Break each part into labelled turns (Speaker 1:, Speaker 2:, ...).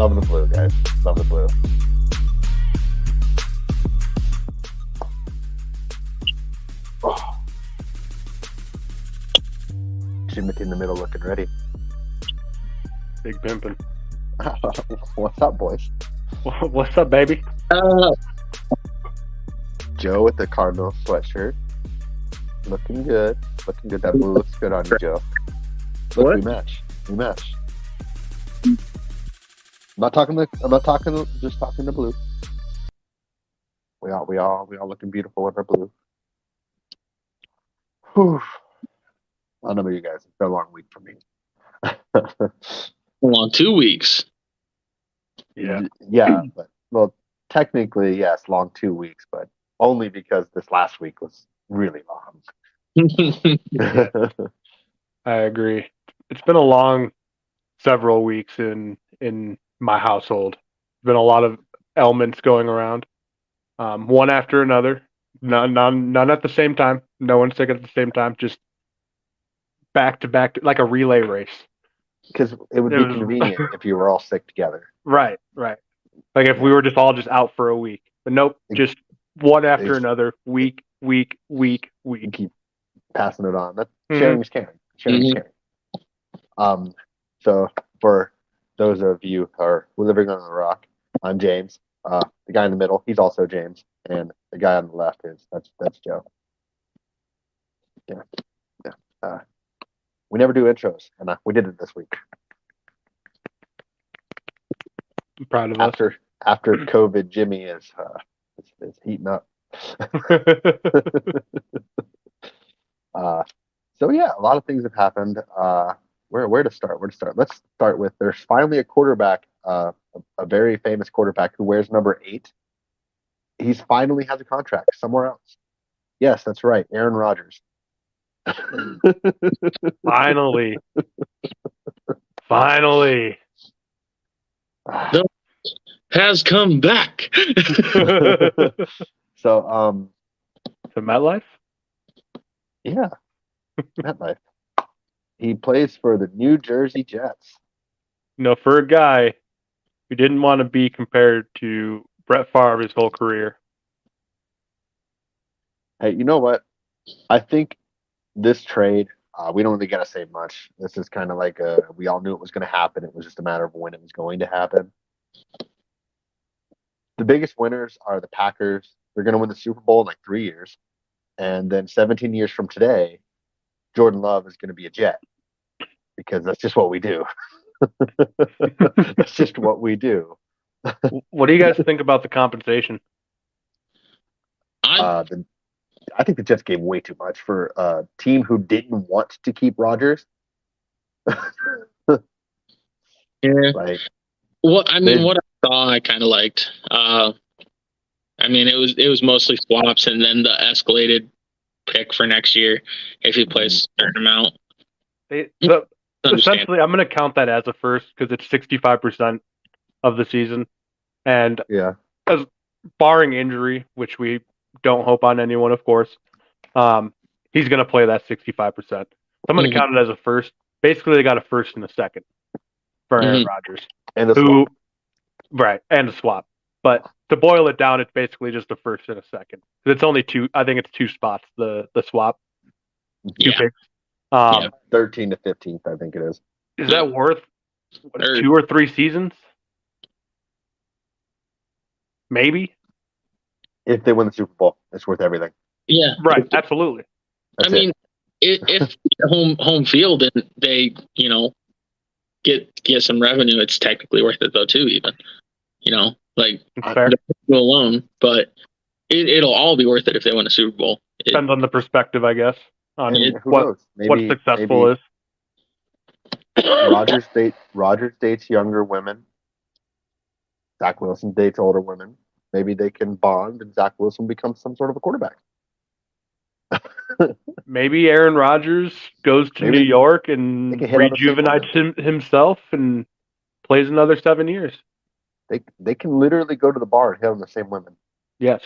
Speaker 1: Love the blue, guys. Love the blue. Oh. Jimmy in the middle looking ready.
Speaker 2: Big pimpin'.
Speaker 1: What's up, boys?
Speaker 2: What's up, baby?
Speaker 1: Joe with the Cardinals sweatshirt. Looking good. Looking good. That blue looks good on you, Joe. Look,
Speaker 3: What?
Speaker 1: we match. We match. I'm not talking just talking the blue. We all looking beautiful with our blue. Whew. I don't know about you guys. It's been a long week for me.
Speaker 3: Long 2 weeks.
Speaker 1: Yeah, but well, technically yes, long 2 weeks, but only because this last week was really long.
Speaker 2: I agree. It's been a long several weeks in my household. Been a lot of ailments going around, one after another. None at the same time. No one's sick at the same time. Just back to back, like a relay race.
Speaker 1: Because it would be convenient if you were all sick together.
Speaker 2: Right. Like if we were just all out for a week, but nope, just one after another, week.
Speaker 1: You keep passing it on. That's
Speaker 2: Mhm.
Speaker 1: sharing's caring. Sharing's caring. So for those of you who are living on the rock, I'm James. The guy in the middle, he's also James, and the guy on the left that's Joe. Yeah. We never do intros, and we did it this week.
Speaker 2: I'm proud of us.
Speaker 1: After COVID, Jimmy is heating up. So yeah, a lot of things have happened. Where to start? Let's start with there's finally a quarterback, a very famous quarterback who wears number 8. He's finally has a contract somewhere else. Yes, that's right, Aaron Rodgers.
Speaker 2: Finally.
Speaker 3: Has come back.
Speaker 1: So
Speaker 2: To MetLife?
Speaker 1: yeah, MetLife. He plays for the New Jersey Jets.
Speaker 2: For a guy who didn't want to be compared to Brett Favre his whole career.
Speaker 1: Hey, you know what? I think this trade, we don't really got to say much. This is kind of like we all knew it was going to happen. It was just a matter of when it was going to happen. The biggest winners are the Packers. They're going to win the Super Bowl in like 3 years. And then 17 years from today, Jordan Love is going to be a Jet. Because that's just what we do. That's just what we do.
Speaker 2: What do you guys think about the compensation?
Speaker 1: I think the Jets gave way too much for a team who didn't want to keep Rodgers.
Speaker 3: Yeah.
Speaker 1: Like,
Speaker 3: What I saw, I kind of liked. It was mostly swaps and then the escalated pick for next year if he plays a certain amount.
Speaker 2: Essentially, I'm going to count that as a first because it's 65% of the season, and as barring injury, which we don't hope on anyone, of course, he's going to play that 65%. So I'm going to count it as a first. Basically, they got a first and a second for Aaron Rodgers,
Speaker 1: and a swap.
Speaker 2: Right, and a swap. But to boil it down, it's basically just a first and a second. It's only 2. I think it's 2 spots. The swap, 2 picks.
Speaker 1: 13 to 15th, I think it is.
Speaker 2: Is that worth 2 or 3 seasons? Maybe.
Speaker 1: If they win the Super Bowl, it's worth everything.
Speaker 3: Yeah.
Speaker 1: Right.
Speaker 2: Absolutely.
Speaker 3: If home field and they, get some revenue, it's technically worth it though too. Even, go alone, but it'll all be worth it if they win a Super Bowl.
Speaker 2: Depends on the perspective, I guess. On
Speaker 1: who knows?
Speaker 2: What successful is.
Speaker 1: Rodgers dates younger women. Zach Wilson dates older women. Maybe they can bond, and Zach Wilson becomes some sort of a quarterback.
Speaker 2: Maybe Aaron Rodgers goes to New York and rejuvenates himself and plays another 7 years.
Speaker 1: They can literally go to the bar and hit on the same women.
Speaker 2: Yes.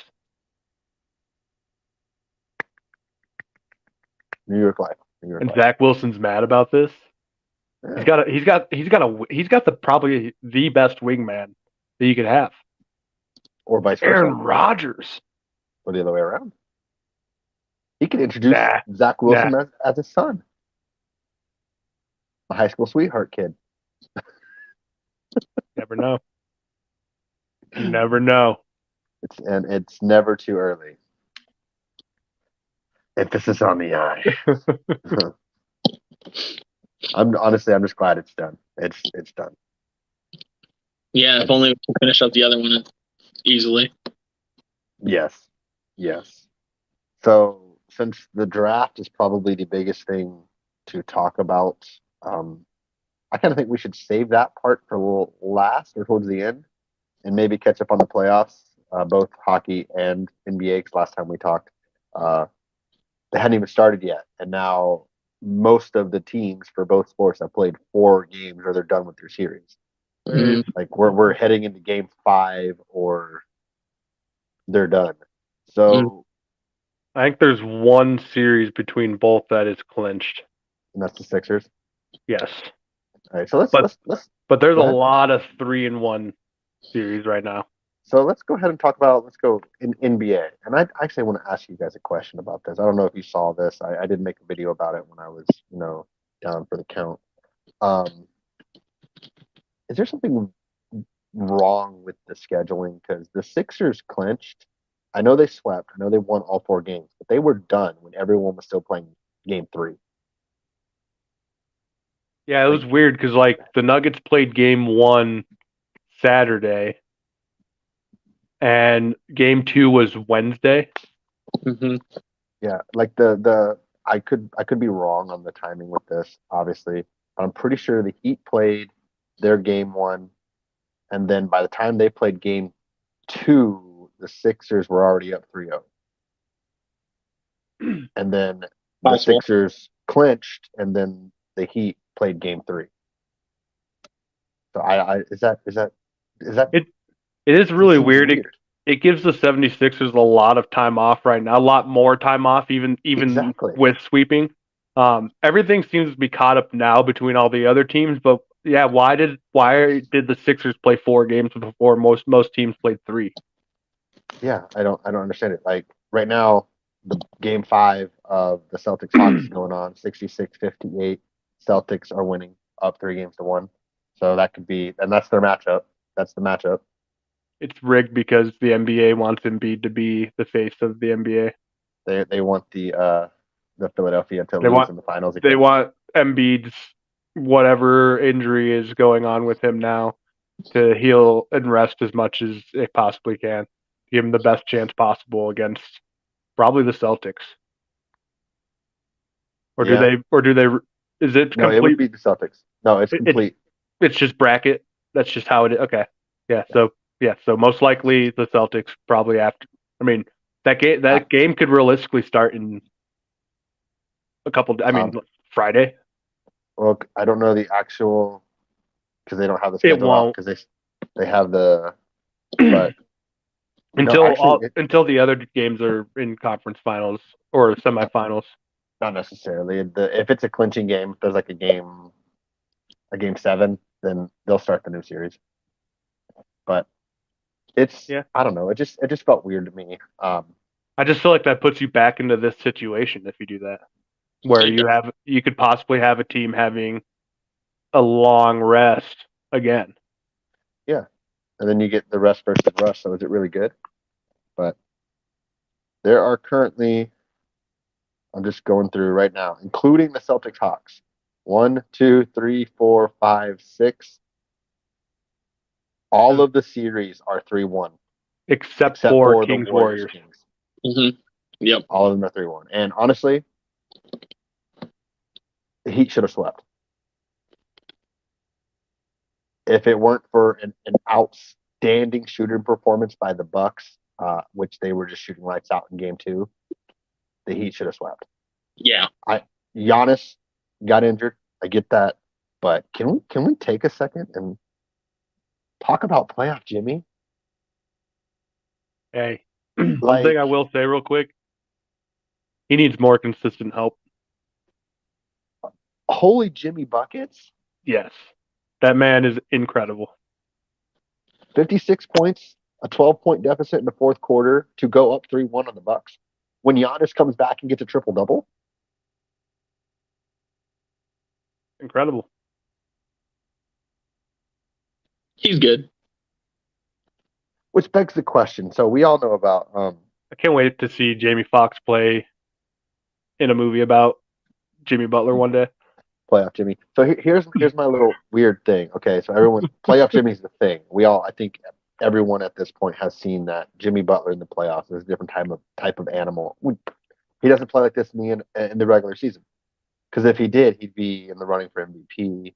Speaker 1: New York life.
Speaker 2: Zach Wilson's mad about this? He's got the probably the best wingman that you could have.
Speaker 1: Or vice versa.
Speaker 2: Aaron Rodgers.
Speaker 1: Or the other way around. He could introduce Zach Wilson as his son. A high school sweetheart kid.
Speaker 2: Never know. You never know.
Speaker 1: It's never too early. Emphasis on the I. I'm just glad it's done. It's done.
Speaker 3: Yeah, if only we can finish up the other one easily.
Speaker 1: Yes. So since the draft is probably the biggest thing to talk about, I kind of think we should save that part for a little last or towards the end, and maybe catch up on the playoffs, both hockey and NBA. Because last time we talked, they hadn't even started yet, and now most of the teams for both sports have played 4 games or they're done with their series.
Speaker 3: Mm-hmm.
Speaker 1: Like we're heading into game 5 or they're done. So
Speaker 2: I think there's one series between both that is clinched.
Speaker 1: And that's the Sixers.
Speaker 2: Yes.
Speaker 1: All right, so let's
Speaker 2: but there's a lot of 3-1 series right now.
Speaker 1: So let's go ahead and talk about in NBA. And I actually want to ask you guys a question about this. I don't know if you saw this. I did make a video about it when I was, down for the count. Is there something wrong with the scheduling? Because the Sixers clinched. I know they swept. I know they won all 4 games, but they were done when everyone was still playing game 3.
Speaker 2: Yeah, it was weird because the Nuggets played game 1 Saturday, and game 2 was Wednesday.
Speaker 3: Mm-hmm.
Speaker 1: Yeah, I could be wrong on the timing with this, obviously. But I'm pretty sure the Heat played their game 1, and then by the time they played game 2, the Sixers were already up 3-0. And then the Sixers clinched, and then the Heat played game 3. So
Speaker 2: it is really weird. It gives the 76ers a lot of time off right now, a lot more time off, even
Speaker 1: exactly.
Speaker 2: with sweeping. Everything seems to be caught up now between all the other teams, but yeah, why did the Sixers play 4 games before most teams played 3?
Speaker 1: Yeah, I don't understand it. Like right now, the game 5 of the Celtics Hawks is going on, 66-58. Celtics are winning, up 3-1. So that could be, and that's their matchup. That's the matchup.
Speaker 2: It's rigged because the NBA wants Embiid to be the face of the NBA.
Speaker 1: They want the Philadelphia to lose in the finals again.
Speaker 2: They want Embiid's whatever injury is going on with him now to heal and rest as much as it possibly can. Give him the best chance possible against probably the Celtics. Or do they? Is it complete?
Speaker 1: No, it would be the Celtics. No, it's complete.
Speaker 2: It's just bracket. That's just how it is. Okay. Yeah. So most likely the Celtics probably after. I mean, that game could realistically start in a couple. Friday.
Speaker 1: Well, I don't know the actual because they don't have the schedule out because they have the. But
Speaker 2: until the other games are in conference finals or semifinals.
Speaker 1: Not necessarily. If it's a clinching game, if there's like a game 7, then they'll start the new series. But I don't know. It just felt weird to me.
Speaker 2: I just feel like that puts you back into this situation if you do that, where you could possibly have a team having a long rest again.
Speaker 1: Yeah, and then you get the rest versus rush. So is it really good? But there are currently. I'm just going through right now, including the Celtics Hawks. 1, 2, 3, 4, 5, 6. All of the series are 3-1.
Speaker 2: Except for Kings Warriors.
Speaker 3: Mm-hmm. Yep.
Speaker 1: All of them are 3-1. And honestly, the Heat should have swept. If it weren't for an outstanding shooting performance by the Bucks, which they were just shooting lights out in game 2, the Heat should have swept.
Speaker 3: Yeah.
Speaker 1: Giannis got injured. I get that. But can we take a second and talk about playoff Jimmy?
Speaker 2: Hey, one thing I will say real quick. He needs more consistent help.
Speaker 1: Holy Jimmy buckets.
Speaker 2: Yes. That man is incredible.
Speaker 1: 56 points, a 12-point deficit in the fourth quarter to go up 3-1 on the Bucks. When Giannis comes back and gets a triple-double,
Speaker 2: Incredible.
Speaker 3: He's good.
Speaker 1: which begs the question. So we all know about
Speaker 2: I can't wait to see Jamie Foxx play in a movie about Jimmy Butler one day.
Speaker 1: playoff Jimmy. So here's my little weird thing. Okay, so everyone, playoff Jimmy's the thing. I think everyone at this point has seen that Jimmy Butler in the playoffs is a different type of animal. He doesn't play like this in the regular season. Because if he did, he'd be in the running for MVP,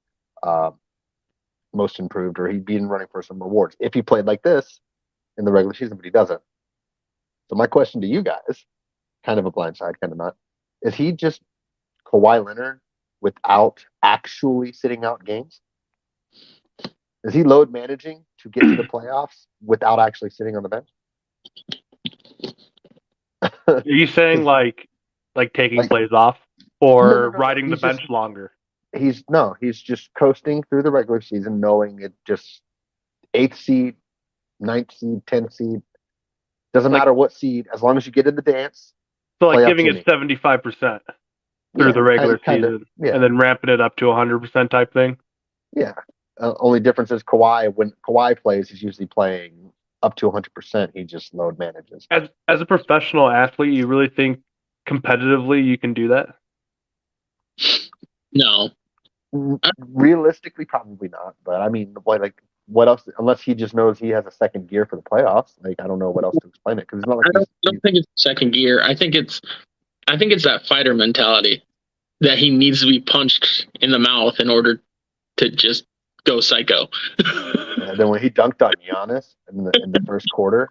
Speaker 1: most improved, or he'd be in running for some rewards. If he played like this in the regular season, but he doesn't. So my question to you guys, kind of a blindside, kind of not, is he just Kawhi Leonard without actually sitting out games? Is he load managing to get to the playoffs without actually sitting on the bench?
Speaker 2: Are you saying like taking
Speaker 1: Like,
Speaker 2: plays off or
Speaker 1: no.
Speaker 2: riding the bench longer?
Speaker 1: He's just coasting through the regular season, knowing it just 8th seed, 9th seed, 10th seed. Doesn't matter what seed, as long as you get in the dance.
Speaker 2: So like
Speaker 1: playoff
Speaker 2: giving
Speaker 1: Jimmy.
Speaker 2: it 75% through the regular season
Speaker 1: yeah.
Speaker 2: and then ramping it up to 100% type thing.
Speaker 1: Yeah. Only difference is Kawhi. When Kawhi plays, he's usually playing up to 100%. He just load manages.
Speaker 2: As a professional athlete, you really think competitively you can do that?
Speaker 3: No.
Speaker 1: Realistically, probably not. But I mean, what else? Unless he just knows he has a second gear for the playoffs. Like, I don't know what else to explain it, because it's not like
Speaker 3: I don't think it's second gear. I think it's that fighter mentality that he needs to be punched in the mouth in order to just go psycho.
Speaker 1: And then when he dunked on Giannis in the first quarter,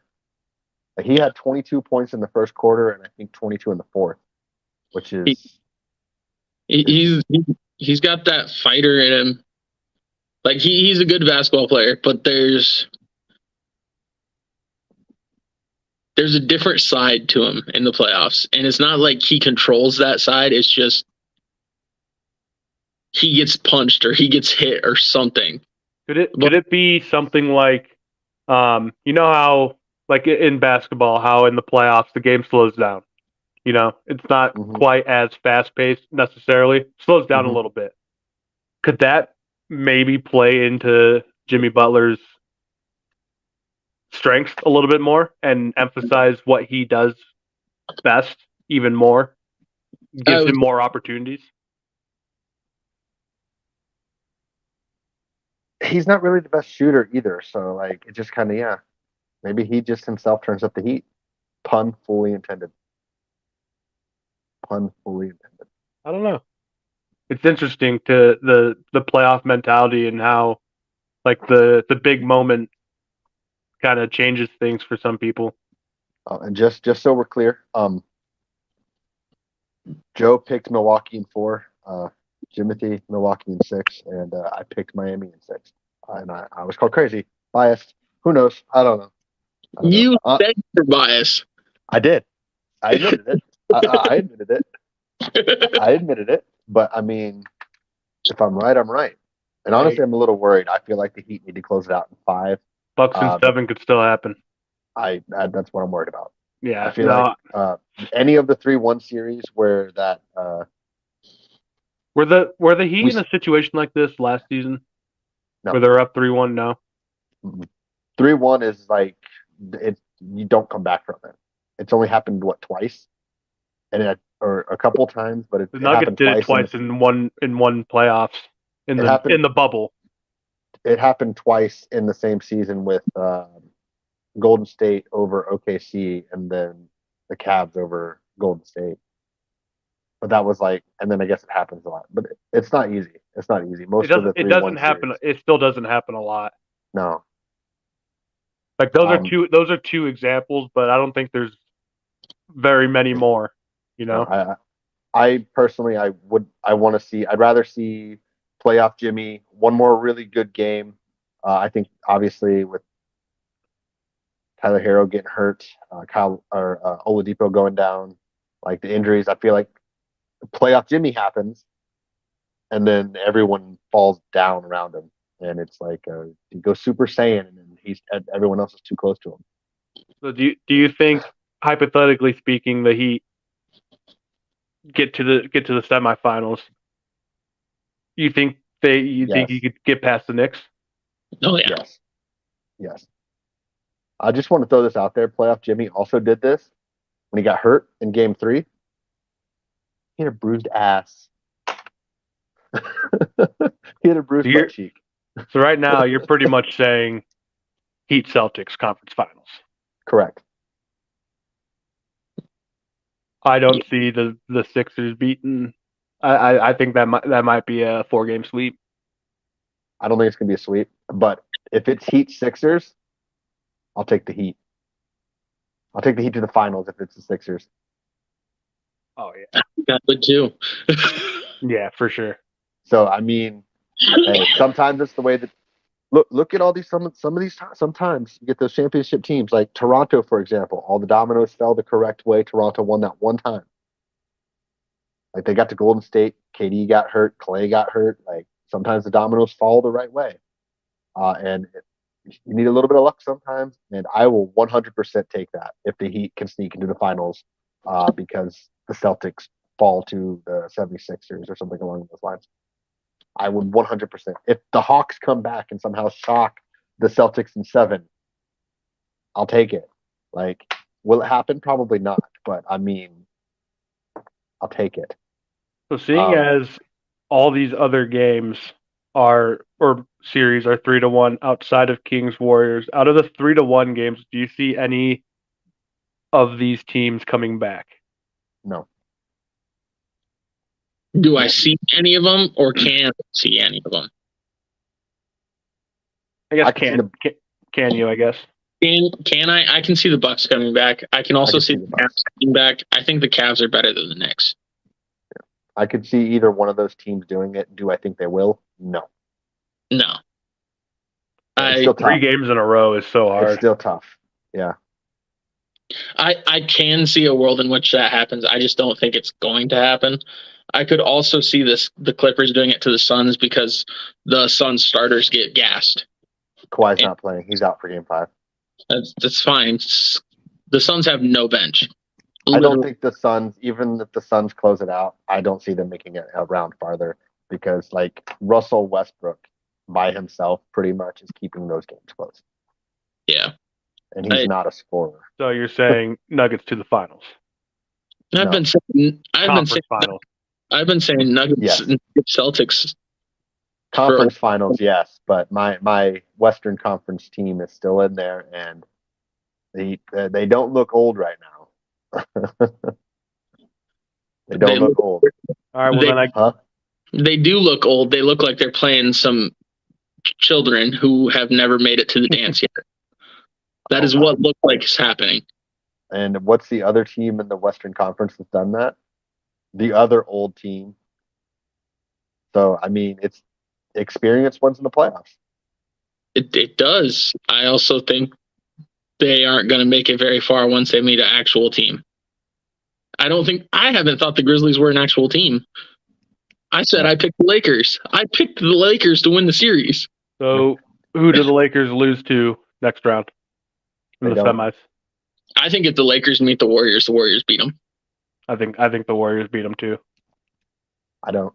Speaker 1: like, he had 22 points in the first quarter and I think 22 in the fourth, which is
Speaker 3: he's got that fighter in him. Like he's a good basketball player, but there's a different side to him in the playoffs, and it's not like he controls that side. It's just he gets punched or he gets hit or something.
Speaker 2: Could it be something like, you know how like in basketball, how in the playoffs the game slows down? You know, it's not quite as fast paced necessarily. It slows down a little bit. Could that maybe play into Jimmy Butler's strengths a little bit more and emphasize what he does best even more? Gives him more opportunities?
Speaker 1: He's not really the best shooter either, so like it just kind of maybe he just himself turns up the heat. Pun fully intended. Pun fully intended.
Speaker 2: I don't know. It's interesting to the playoff mentality and how like the big moment kind of changes things for some people.
Speaker 1: And just so we're clear, Joe picked Milwaukee in 4, Jimothy Milwaukee in 6, and I picked Miami in 6. And I was called crazy, biased. Who knows? I don't know.
Speaker 3: You said you're biased.
Speaker 1: I did. I admitted it. I admitted it. I admitted it. But I mean, if I'm right, I'm right. And honestly, I'm a little worried. I feel like the Heat need to close it out in 5.
Speaker 2: Bucks in 7 could still happen.
Speaker 1: That's what I'm worried about.
Speaker 2: Yeah,
Speaker 1: I feel like any of the 3-1 series where that
Speaker 2: were the Heat in a situation like this last season?
Speaker 1: No.
Speaker 2: Where they're up 3-1? No.
Speaker 1: 3-1 is like you don't come back from it. It's only happened twice, or a couple times, but
Speaker 2: the Nuggets did it twice in one playoffs in the bubble.
Speaker 1: It happened twice in the same season with Golden State over OKC, and then the Cavs over Golden State. But that was and then I guess it happens a lot. But it's not easy. It's not easy.
Speaker 2: It doesn't happen. It still doesn't happen a lot.
Speaker 1: No.
Speaker 2: Like those are two examples, but I don't think there's very many more. You know.
Speaker 1: I personally, I'd rather see playoff Jimmy, one more really good game. I think obviously with Tyler Hero getting hurt, Oladipo going down, like the injuries, I feel like playoff Jimmy happens, and then everyone falls down around him, and it's like he goes Super Saiyan, and everyone else is too close to him.
Speaker 2: So do you think, hypothetically speaking, the Heat get to the semifinals? You think
Speaker 1: Yes.
Speaker 2: you could get past the Knicks?
Speaker 3: Oh yeah.
Speaker 1: Yes. I just want to throw this out there. Playoff Jimmy also did this when he got hurt in Game 3. He had a bruised ass. He had a bruised butt cheek.
Speaker 2: So right now, you're pretty much saying Heat Celtics conference finals.
Speaker 1: Correct.
Speaker 2: I don't see the Sixers beating. I think that might be a 4-game sweep.
Speaker 1: I don't think it's gonna be a sweep, but if it's Heat Sixers, I'll take the Heat. I'll take the Heat to the finals if it's the Sixers.
Speaker 2: Oh yeah,
Speaker 3: that would too.
Speaker 2: Yeah, for sure.
Speaker 1: So I mean, hey, sometimes it's the way that look at all these some of these sometimes you get those championship teams like Toronto, for example. All the dominoes fell the correct way. Toronto won that one time. Like they got to Golden State, KD got hurt, Clay got hurt. Like sometimes the dominoes fall the right way, you need a little bit of luck sometimes. And I will 100% take that if the Heat can sneak into the finals, because the Celtics fall to the 76ers or something along those lines. I would 100%. If the Hawks come back and somehow shock the Celtics in 7, I'll take it. Like, will it happen? Probably not. But I mean, I'll take it.
Speaker 2: So seeing as all these other games or series are 3-1 outside of Kings Warriors, out of the 3-1 games, do you see any of these teams coming back?
Speaker 1: No.
Speaker 3: Do I see any of them, or can I see any of them?
Speaker 2: I guess can you? I guess.
Speaker 3: Can I? I can see the Bucks coming back. I can also see the Cavs coming back. I think the Cavs are better than the Knicks.
Speaker 1: I could see either one of those teams doing it. Do I think they will? No.
Speaker 3: No.
Speaker 1: It's still
Speaker 2: 3 games in a row is so hard.
Speaker 1: It's still tough. Yeah.
Speaker 3: I can see a world in which that happens. I just don't think it's going to happen. I could also see the Clippers doing it to the Suns because the Suns starters get gassed.
Speaker 1: Kawhi's not playing. He's out for Game 5.
Speaker 3: That's fine. The Suns have no bench.
Speaker 1: I don't think the Suns, even if the Suns close it out, I don't see them making it a round farther because, like, Russell Westbrook by himself pretty much is keeping those games close.
Speaker 3: Yeah.
Speaker 1: And he's not a scorer.
Speaker 2: So you're saying Nuggets to the finals?
Speaker 3: I've been saying
Speaker 2: finals.
Speaker 3: I've been saying Nuggets and Celtics.
Speaker 1: Conference finals, yes, but my Western Conference team is still in there, and they don't look old right now. They don't look old.
Speaker 2: All right, well
Speaker 3: they do look old. They look like they're playing some children who have never made it to the dance yet. That is what looks like is happening.
Speaker 1: And what's the other team in the Western Conference that's done that? The other old team. So, I mean, it's experienced ones in the playoffs.
Speaker 3: It does. I also think they aren't going to make it very far once they meet an actual team. I haven't thought the Grizzlies were an actual team. I said I picked the Lakers. I picked the Lakers to win the series.
Speaker 2: So who do the Lakers lose to next round in the semis?
Speaker 3: I think if the Lakers meet the Warriors beat them.
Speaker 2: I think the Warriors beat them too.
Speaker 1: I don't.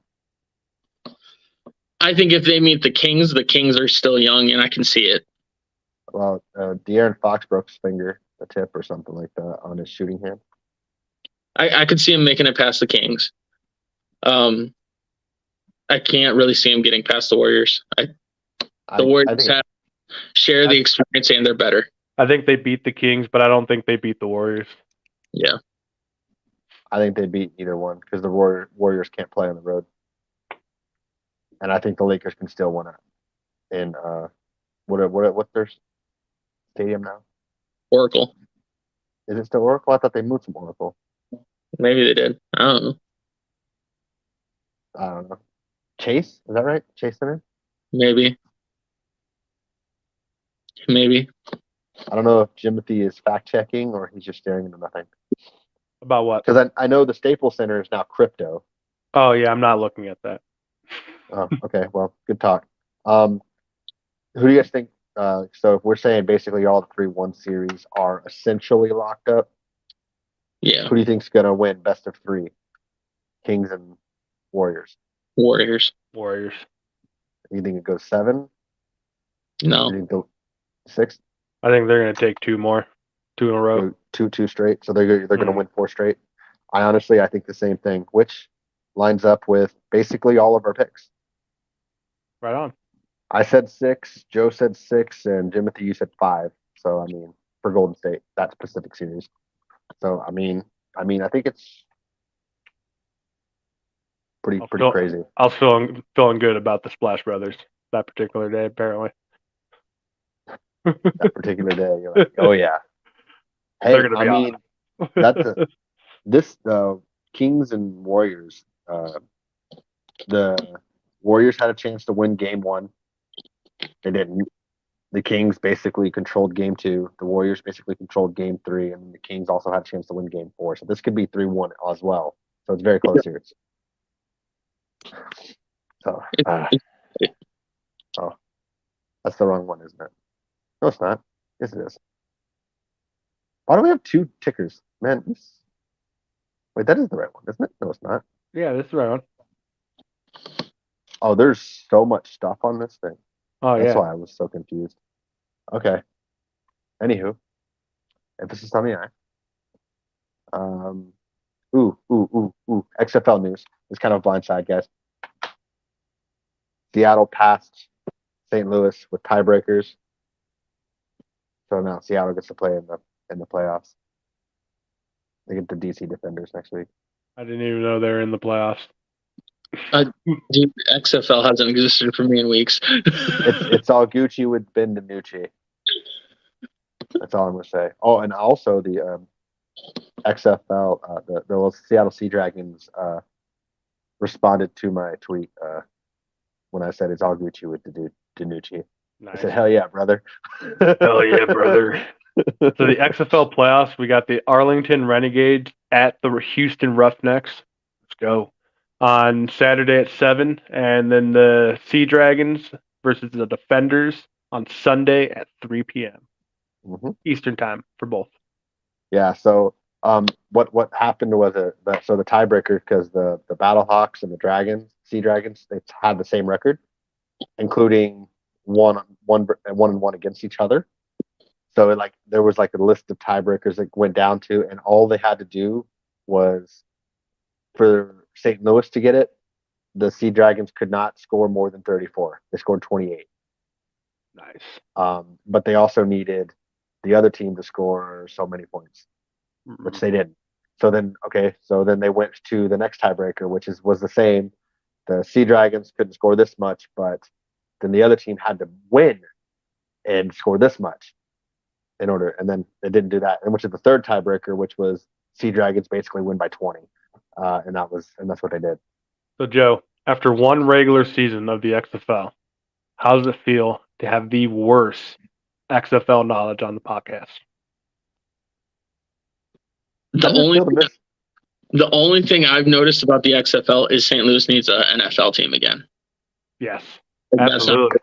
Speaker 3: I think if they meet the Kings are still young, and I can see it.
Speaker 1: Well, De'Aaron Fox broke his finger, a tip or something like that on his shooting hand.
Speaker 3: I could see him making it past the Kings. I can't really see him getting past the Warriors. The Warriors share the experience, and they're better.
Speaker 2: I think they beat the Kings, but I don't think they beat the Warriors.
Speaker 3: Yeah.
Speaker 1: I think they beat either one because the Warriors can't play on the road. And I think the Lakers can still win it. In what's their stadium now?
Speaker 3: Oracle.
Speaker 1: Is it still Oracle? I thought they moved from Oracle.
Speaker 3: Maybe they did. I
Speaker 1: don't know. Chase? Is that right? Chase Center?
Speaker 3: Maybe.
Speaker 1: I don't know if Jimothy is fact checking or he's just staring into nothing.
Speaker 2: About what?
Speaker 1: Because I know the Staples Center is now crypto.
Speaker 2: Oh yeah, I'm not looking at that.
Speaker 1: Oh, okay. Well, good talk. Who do you guys think? So if we're saying basically all the 3-1 series are essentially locked up,
Speaker 3: Yeah,
Speaker 1: who do you think's gonna win best of 3? Kings and Warriors.
Speaker 3: Warriors.
Speaker 2: Warriors.
Speaker 1: You think it goes 7?
Speaker 3: No,
Speaker 1: You think go 6?
Speaker 2: I think they're going to take 2 more, 2 in a row.
Speaker 1: Go 2 straight. So they're gonna win 4 straight. I think the same thing, which lines up with basically all of our picks.
Speaker 2: Right on.
Speaker 1: I said 6, Joe said 6, and Timothy, you said 5. So I mean, for Golden State, that specific series. So I mean, I think it's pretty crazy.
Speaker 2: I was feeling good about the Splash Brothers that particular day, apparently.
Speaker 1: That particular day, you're like, oh yeah. Hey,
Speaker 2: They're gonna
Speaker 1: I
Speaker 2: be
Speaker 1: mean, the Kings and Warriors. The Warriors had a chance to win Game 1. They didn't. The Kings basically controlled Game 2. The Warriors basically controlled Game 3, and the Kings also had a chance to win Game 4. So this could be 3-1 as well. So it's very close series. So, oh, that's the wrong one, isn't it? No, it's not. Yes, it is. Why do we have 2 tickers, man? Wait, that is the right one, isn't it? No, it's not.
Speaker 2: Yeah, this is the right one.
Speaker 1: Oh, there's so much stuff on this thing.
Speaker 2: Oh,
Speaker 1: That's
Speaker 2: yeah.
Speaker 1: why I was so confused. Okay. Anywho, emphasis on the I. XFL news. It's kind of blindside, guys. Seattle passed St. Louis with tiebreakers. So now Seattle gets to play in the playoffs. They get the DC Defenders next week.
Speaker 2: I didn't even know they were in the playoffs.
Speaker 3: Dude, XFL hasn't existed for me in weeks.
Speaker 1: It's all Gucci with Ben DiNucci. That's all I'm gonna say. Oh, and also the XFL, the Seattle Sea Dragons responded to my tweet when I said it's all Gucci with DiNucci.
Speaker 2: Nice.
Speaker 1: I said, "Hell yeah, brother!"
Speaker 2: Hell yeah, brother. So the XFL playoffs, we got the Arlington Renegades at the Houston Roughnecks. Let's go. On Saturday at 7, and then the Sea Dragons versus the Defenders on Sunday at 3 p.m.
Speaker 1: Mm-hmm.
Speaker 2: Eastern time for both.
Speaker 1: Yeah. So what happened was the tiebreaker, because the Battlehawks and the Sea Dragons, they had the same record, including one and one against each other. So there was a list of tiebreakers that went down to, and all they had to do was for St. Louis to get it. The Sea Dragons could not score more than 34. They scored 28.
Speaker 2: Nice.
Speaker 1: But they also needed the other team to score so many points, which they didn't. So then they went to the next tiebreaker, which was the same. The Sea Dragons couldn't score this much, but then the other team had to win and score this much in order, and then they didn't do that, and which is the third tiebreaker, which was Sea Dragons basically win by 20, and that's what they did.
Speaker 2: So Joe, after one regular season of the XFL, how does it feel to have the worst XFL knowledge on the podcast?
Speaker 3: The only thing I've noticed about the XFL is St. Louis needs an NFL team again.
Speaker 2: Yes, absolutely.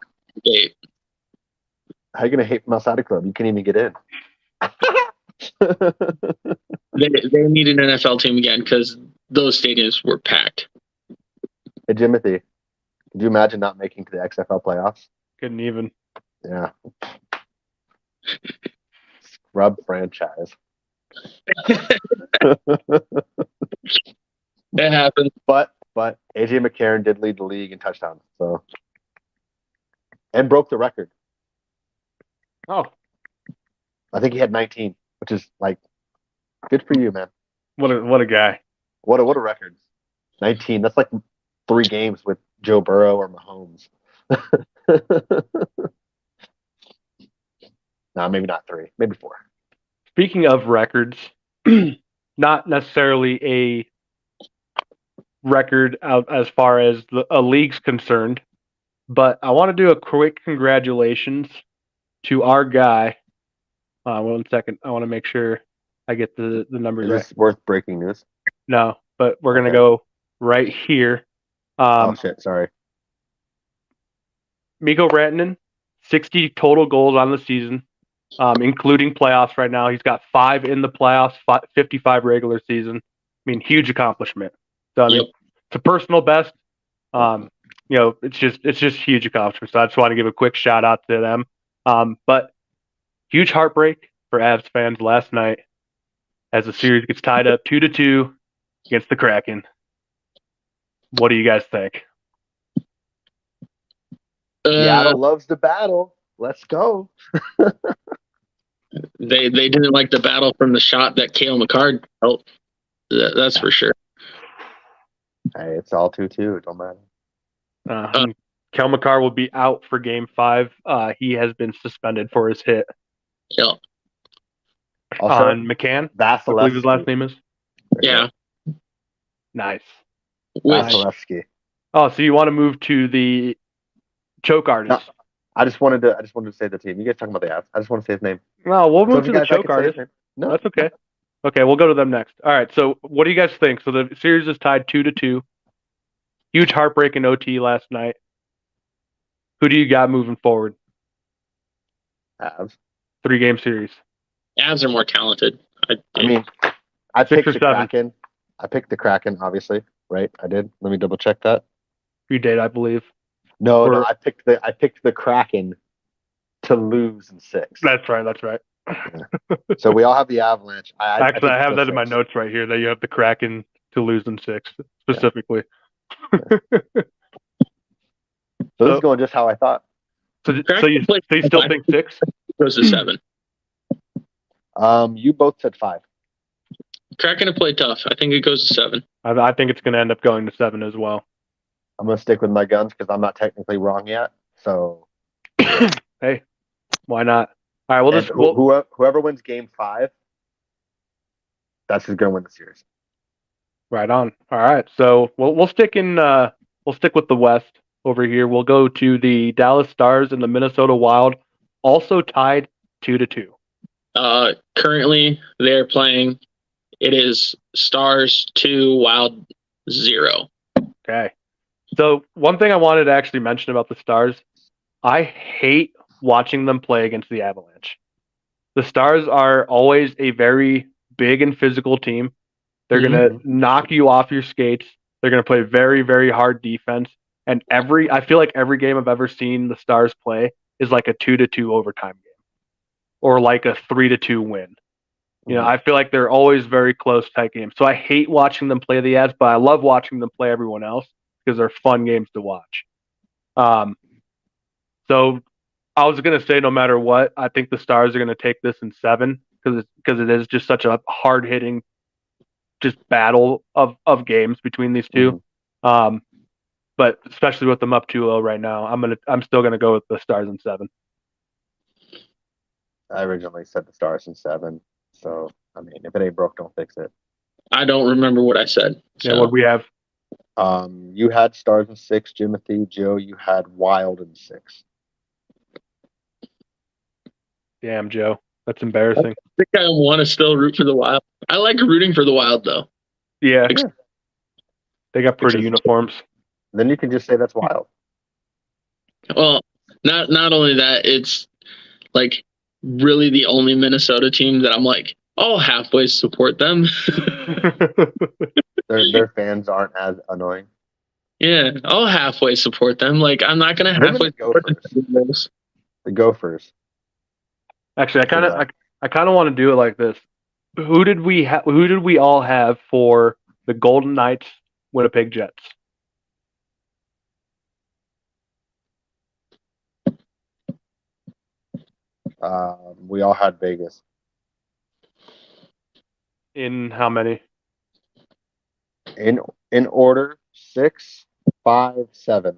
Speaker 1: How are you gonna hate from outside the club? You can't even get in.
Speaker 3: They need an NFL team again because those stadiums were packed.
Speaker 1: Hey, Timothy, could you imagine not making to the XFL playoffs?
Speaker 2: Couldn't even.
Speaker 1: Yeah. Scrub franchise.
Speaker 3: It happened.
Speaker 1: But AJ McCarron did lead the league in touchdowns, and broke the record.
Speaker 2: Oh,
Speaker 1: I think he had 19, which is good for you, man.
Speaker 2: What a guy.
Speaker 1: What a record. 19. That's 3 games with Joe Burrow or Mahomes. No, maybe not 3, maybe 4.
Speaker 2: Speaking of records, not necessarily a record out as far as a league's concerned, but I want to do a quick congratulations to our guy. 1 second. I want to make sure I get the numbers right.
Speaker 1: Is this worth breaking news?
Speaker 2: No, but we're going to go right here.
Speaker 1: Oh, shit. Sorry.
Speaker 2: Mikko Rantanen, 60 total goals on the season, including playoffs right now. He's got 5 in the playoffs, 55 regular season. I mean, huge accomplishment. So, I mean, it's a personal best. It's just huge accomplishment. So I just want to give a quick shout out to them. But huge heartbreak for Avs fans last night as the series gets tied up 2-2 against the Kraken. What do you guys think?
Speaker 1: Seattle loves the battle. Let's go.
Speaker 3: They didn't like the battle from the shot that Cale Makar dealt. That's for sure.
Speaker 1: Hey, it's all 2-2. It don't matter.
Speaker 2: Cale Makar will be out for Game 5. He has been suspended for his hit.
Speaker 3: Yeah.
Speaker 1: Also,
Speaker 2: on McCann, I
Speaker 1: Vasilevsky.
Speaker 2: believe his last name is.
Speaker 3: Yeah.
Speaker 2: Nice.
Speaker 1: Vasilevsky.
Speaker 2: Oh, so you want to move to the choke artist?
Speaker 1: No, I just wanted to say the team. You guys talking about the Avs? I just want to say his name.
Speaker 2: No, we'll move to the choke artist. No, that's okay. Okay, we'll go to them next. All right. So, what do you guys think? So the series is tied 2-2. Huge heartbreak in OT last night. Who do you got moving forward?
Speaker 1: Avs.
Speaker 3: 3-game series. Avs are more talented.
Speaker 1: I picked the Kraken. I picked the Kraken, obviously, right? I did. Let me double check that.
Speaker 2: You did, I believe.
Speaker 1: No, I picked the Kraken to lose in 6.
Speaker 2: That's right.
Speaker 1: Yeah. So we all have the Avalanche.
Speaker 2: I have that in my notes right here that you have the Kraken to lose in 6 specifically.
Speaker 1: Yeah. So this is going just how I thought.
Speaker 2: So you still think 6?
Speaker 3: Goes to 7.
Speaker 1: You both said 5.
Speaker 3: Kraken to play tough. I think it goes to 7.
Speaker 2: I think it's going to end up going to 7 as well.
Speaker 1: I'm going to stick with my guns because I'm not technically wrong yet. So,
Speaker 2: hey, why not? All right,
Speaker 1: whoever wins Game 5, that's who's going to win the series.
Speaker 2: Right on. All right, so we'll stick with the West over here. We'll go to the Dallas Stars and the Minnesota Wild, also tied 2-2.
Speaker 3: Currently, they're playing. It is Stars 2, Wild 0.
Speaker 2: Okay. So one thing I wanted to actually mention about the Stars, I hate watching them play against the Avalanche. The Stars are always a very big and physical team. They're going to knock you off your skates. They're going to play very, very hard defense. And I feel like every game I've ever seen the Stars play is like a 2-2 overtime game or like a 3-2 win. You know, I feel like they're always very close, tight games. So I hate watching them play the Avs, but I love watching them play everyone else because they're fun games to watch. So I was going to say no matter what, I think the Stars are going to take this in 7 because it is just such a hard-hitting just battle of games between these two. But especially with them up 2-0 right now, I'm still going to go with the Stars in 7.
Speaker 1: I originally said the Stars in 7. So, I mean, if it ain't broke, don't fix it.
Speaker 3: I don't remember what I said. So.
Speaker 2: Yeah, what we have?
Speaker 1: You had Stars in 6, Jimothy. Joe, you had Wild in 6.
Speaker 2: Damn, Joe. That's embarrassing.
Speaker 3: I think I want to still root for the Wild. I like rooting for the Wild, though.
Speaker 2: Yeah. They got pretty uniforms.
Speaker 1: Then you can just say that's Wild.
Speaker 3: Well, not only that, it's like really the only Minnesota team that I'm like, I'll halfway support them.
Speaker 1: Their fans aren't as annoying.
Speaker 3: Yeah, I'll halfway support them. Like, I'm not going to halfway support
Speaker 1: the Gophers.
Speaker 2: Actually, I kind of want to do it like this. Who did we all have for the Golden Knights Winnipeg Jets?
Speaker 1: We all had Vegas.
Speaker 2: In how many?
Speaker 1: In order, 6, 5, 7.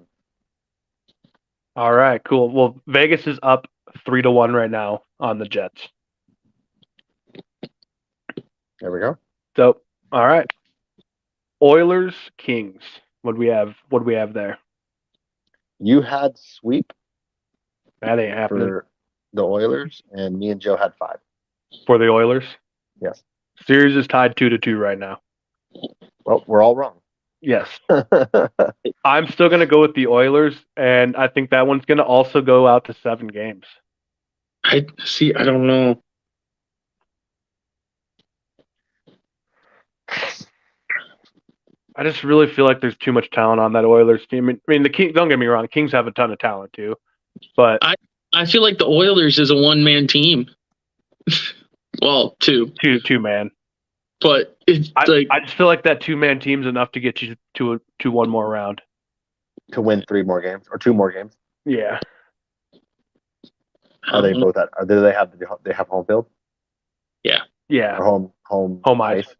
Speaker 2: All right, cool. Well, Vegas is up 3-1 right now on the Jets.
Speaker 1: There we go.
Speaker 2: So, all right. Oilers, Kings. What do we have there?
Speaker 1: You had sweep.
Speaker 2: That ain't happening.
Speaker 1: For the Oilers, and me and Joe had 5.
Speaker 2: For the Oilers?
Speaker 1: Yes.
Speaker 2: Series is tied 2-2 right now.
Speaker 1: Well, we're all wrong.
Speaker 2: Yes. I'm still going to go with the Oilers, and I think that one's going to also go out to 7 games.
Speaker 3: I don't know.
Speaker 2: I just really feel like there's too much talent on that Oilers team. I mean, the Kings. Don't get me wrong, the Kings have a ton of talent too, but
Speaker 3: I feel like the Oilers is a one-man team. Well, two
Speaker 2: man.
Speaker 3: But it's
Speaker 2: I just feel like that 2-man team's enough to get you to one more round
Speaker 1: to win 3 more games or 2 more games.
Speaker 2: Yeah.
Speaker 1: Are they both at? Do they have home field?
Speaker 3: Yeah.
Speaker 2: Yeah.
Speaker 1: Or home ice.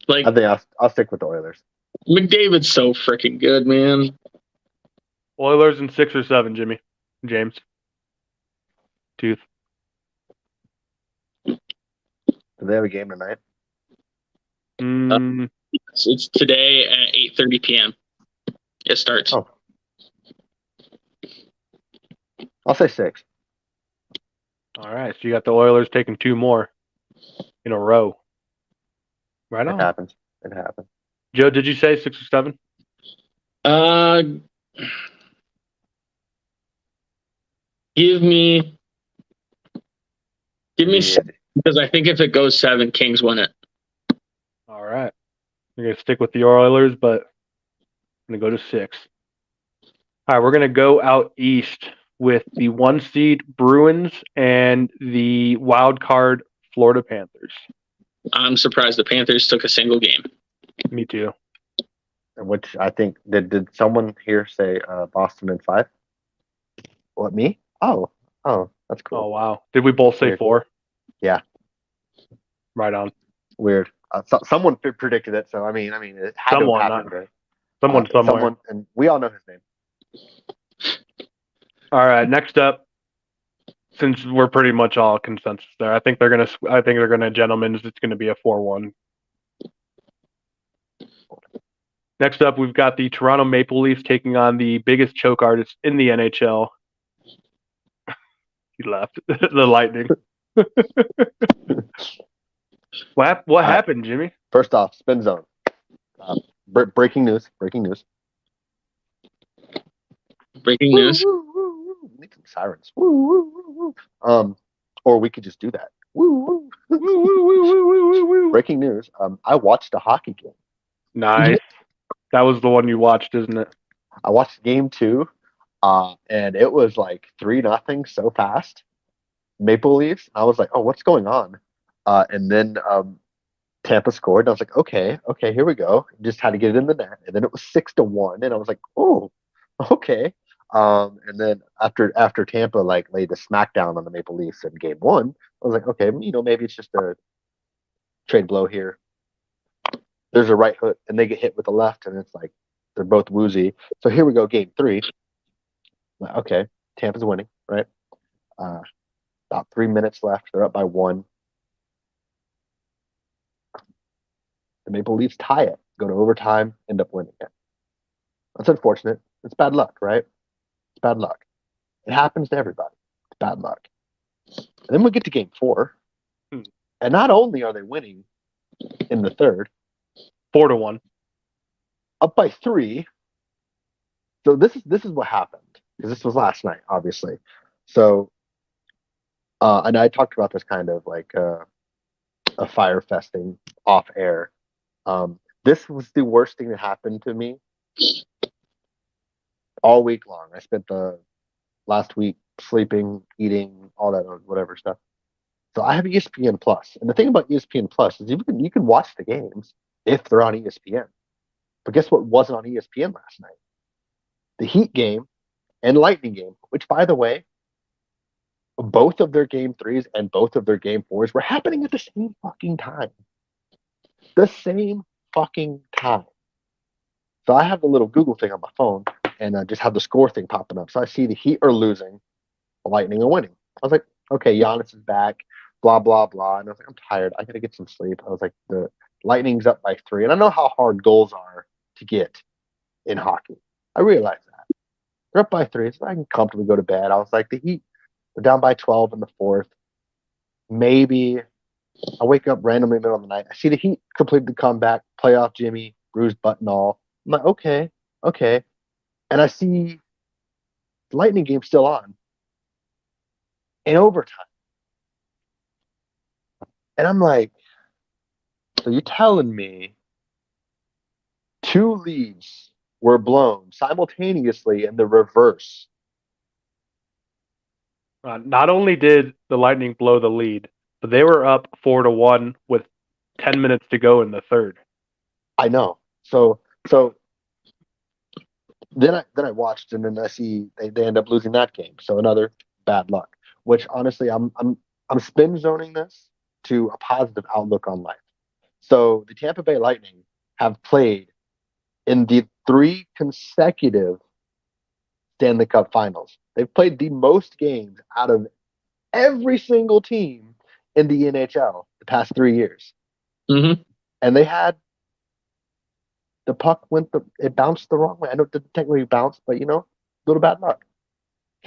Speaker 3: Like,
Speaker 1: I think I'll stick with the Oilers.
Speaker 3: McDavid's so freaking good, man.
Speaker 2: Oilers in 6 or 7, James. Tooth.
Speaker 1: Do they have a game tonight?
Speaker 3: It's today at 8:30 p.m. It starts.
Speaker 1: Oh. I'll say 6.
Speaker 2: All right, so you got the Oilers taking 2 more in a row. Right on.
Speaker 1: It happens.
Speaker 2: Joe, did you say 6 or 7?
Speaker 3: Give me
Speaker 1: 7,
Speaker 3: because I think if it goes 7, Kings win it.
Speaker 2: All right. You're going to stick with the Oilers, but I'm going to go to 6. All right, we're going to go out east with the 1 seed Bruins and the wild card Florida Panthers.
Speaker 3: I'm surprised the Panthers took a single game.
Speaker 2: Me too.
Speaker 1: Which I think did someone here say Boston in 5? What, me? Oh, that's cool.
Speaker 2: Oh wow! Did we both say
Speaker 1: Weird.
Speaker 2: 4?
Speaker 1: Yeah.
Speaker 2: Right on.
Speaker 1: Weird. Someone predicted it, so I mean, it had to have happened. Right?
Speaker 2: Someone somewhere.
Speaker 1: Someone, and we all know his name.
Speaker 2: All right. Next up, since we're pretty much all consensus there, I think they're gonna gentlemen's. It's gonna be a 4-1. Next up, we've got the Toronto Maple Leafs taking on the biggest choke artist in the NHL. He left. The Lightning. What happened, Jimmy?
Speaker 1: First off, spin zone. Breaking news.
Speaker 3: Breaking news.
Speaker 1: Need some sirens. Or we could just do that. Breaking news. I watched a hockey game.
Speaker 2: Nice. That was the one you watched, isn't it?
Speaker 1: I watched game 2, and it was like 3-0 so fast. Maple Leafs. I was like, oh, what's going on? And then Tampa scored. And I was like, okay, here we go. Just had to get it in the net. And then it was 6-1, and I was like, oh, okay. And then after Tampa like laid the smackdown on the Maple Leafs in game 1, I was like, okay, maybe it's just a trade blow here. There's a right hook, and they get hit with the left, and it's like they're both woozy. So here we go, game 3. Okay, Tampa's winning, right? About 3 minutes left. They're up by 1. The Maple Leafs tie it, go to overtime, end up winning it. That's unfortunate. It's bad luck, right? It's bad luck. It happens to everybody. It's bad luck. And then we get to game 4, and not only are they winning in the 3rd,
Speaker 2: 4-1,
Speaker 1: up by 3. So this is what happened, because this was last night, obviously. So, and I talked about this kind of like a fire festing off air. This was the worst thing that happened to me all week long. I spent the last week sleeping, eating, all that whatever stuff. So I have ESPN Plus, and the thing about ESPN Plus is you can watch the games if they're on ESPN. But guess what wasn't on ESPN last night? The Heat game and Lightning game, which, by the way, both of their game 3s and both of their game 4s were happening at the same fucking time. The same fucking time. So I have the little Google thing on my phone, and I just have the score thing popping up. So I see the Heat are losing, the Lightning are winning. I was like, okay, Giannis is back, blah, blah, blah. And I was like, I'm tired. I got to get some sleep. I was like, the Lightning's up by 3. And I know how hard goals are to get in hockey. I realize that. They're up by 3, so I can comfortably go to bed. I was like, the Heat, they're down by 12 in the 4th. Maybe I wake up randomly in the middle of the night. I see the Heat complete the comeback, playoff Jimmy, bruised butt and all. I'm like, okay. And I see the Lightning game still on in overtime. And I'm like, so you're telling me 2 leads were blown simultaneously in the reverse?
Speaker 2: Not only did the Lightning blow the lead, but they were up 4-1 with 10 minutes to go in the third.
Speaker 1: I know. So then I watched, and then I see they end up losing that game. So another bad luck. Which honestly, I'm spin zoning this to a positive outlook on life. So the Tampa Bay Lightning have played in the 3 consecutive Stanley Cup Finals. They've played the most games out of every single team in the NHL the past 3 years, and they had the puck it bounced the wrong way. I know it didn't technically bounce, but a little bad luck.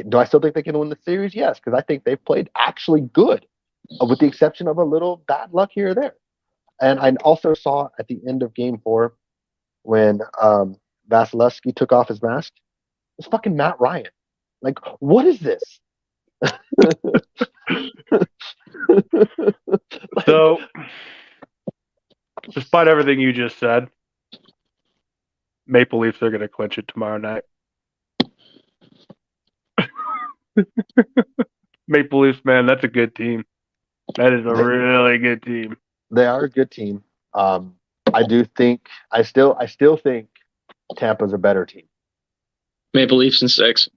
Speaker 1: Do I still think they can win the series? Yes, because I think they've played actually good, with the exception of a little bad luck here or there. And I also saw at the end of Game 4 when Vasilevsky took off his mask, it's fucking Matt Ryan. Like, what is this?
Speaker 2: So, despite everything you just said, Maple Leafs are going to clinch it tomorrow night. Maple Leafs, man, that's a good team. That is a really good team.
Speaker 1: They are a good team. I still think Tampa's a better team.
Speaker 3: Maple Leafs in 6.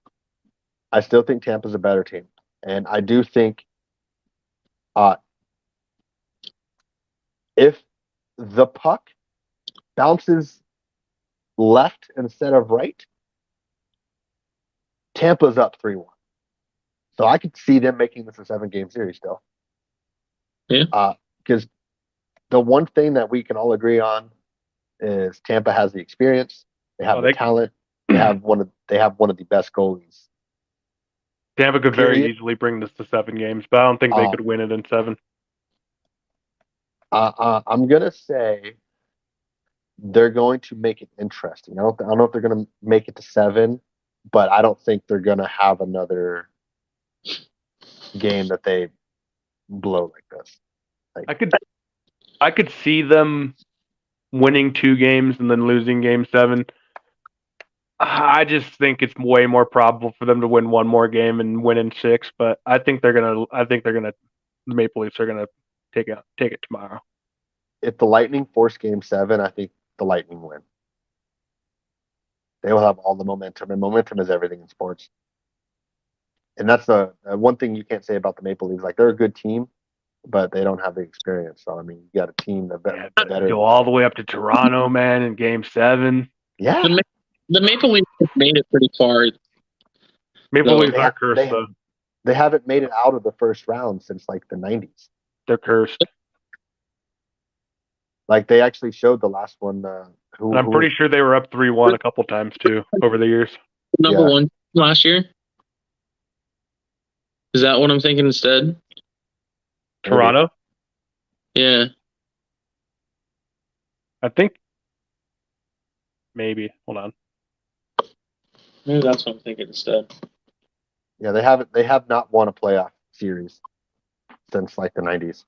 Speaker 1: I still think Tampa's a better team, and I do think, if the puck bounces left instead of right, Tampa's up 3-1. So I could see them making this a 7-game series still.
Speaker 3: Yeah.
Speaker 1: Because the one thing that we can all agree on is Tampa has the experience, they have the talent, they have one of the best goalies.
Speaker 2: Tampa could very easily bring this to 7 games, but I don't think they could win it in 7.
Speaker 1: I'm gonna say they're going to make it interesting. I don't know if they're gonna make it to 7, but I don't think they're gonna have another game that they blow like this.
Speaker 2: I could see them winning 2 games and then losing Game 7. I just think it's way more probable for them to win 1 more game and win in 6. But I think the Maple Leafs are gonna take it tomorrow.
Speaker 1: If the Lightning force Game 7, I think the Lightning win. They will have all the momentum, and momentum is everything in sports. And that's the one thing you can't say about the Maple Leafs. Like, they're a good team, but they don't have the experience. So I mean, you got a team that better
Speaker 2: go all the way up to Toronto, man, in Game 7.
Speaker 1: Yeah,
Speaker 3: the Maple Leafs made it pretty far.
Speaker 2: Maple Leafs are cursed, though.
Speaker 1: They haven't made it out of the first round since like the 90s.
Speaker 2: They're cursed.
Speaker 1: Like, they actually showed the last one.
Speaker 2: I'm pretty sure they were up 3-1 a couple times too over the years.
Speaker 3: Number 1 last year. Is that what I'm thinking instead?
Speaker 2: Toronto?
Speaker 3: Yeah.
Speaker 2: I think maybe. Hold on.
Speaker 3: Maybe that's what I'm thinking instead.
Speaker 1: Yeah, they have not won a playoff series since like the 90s.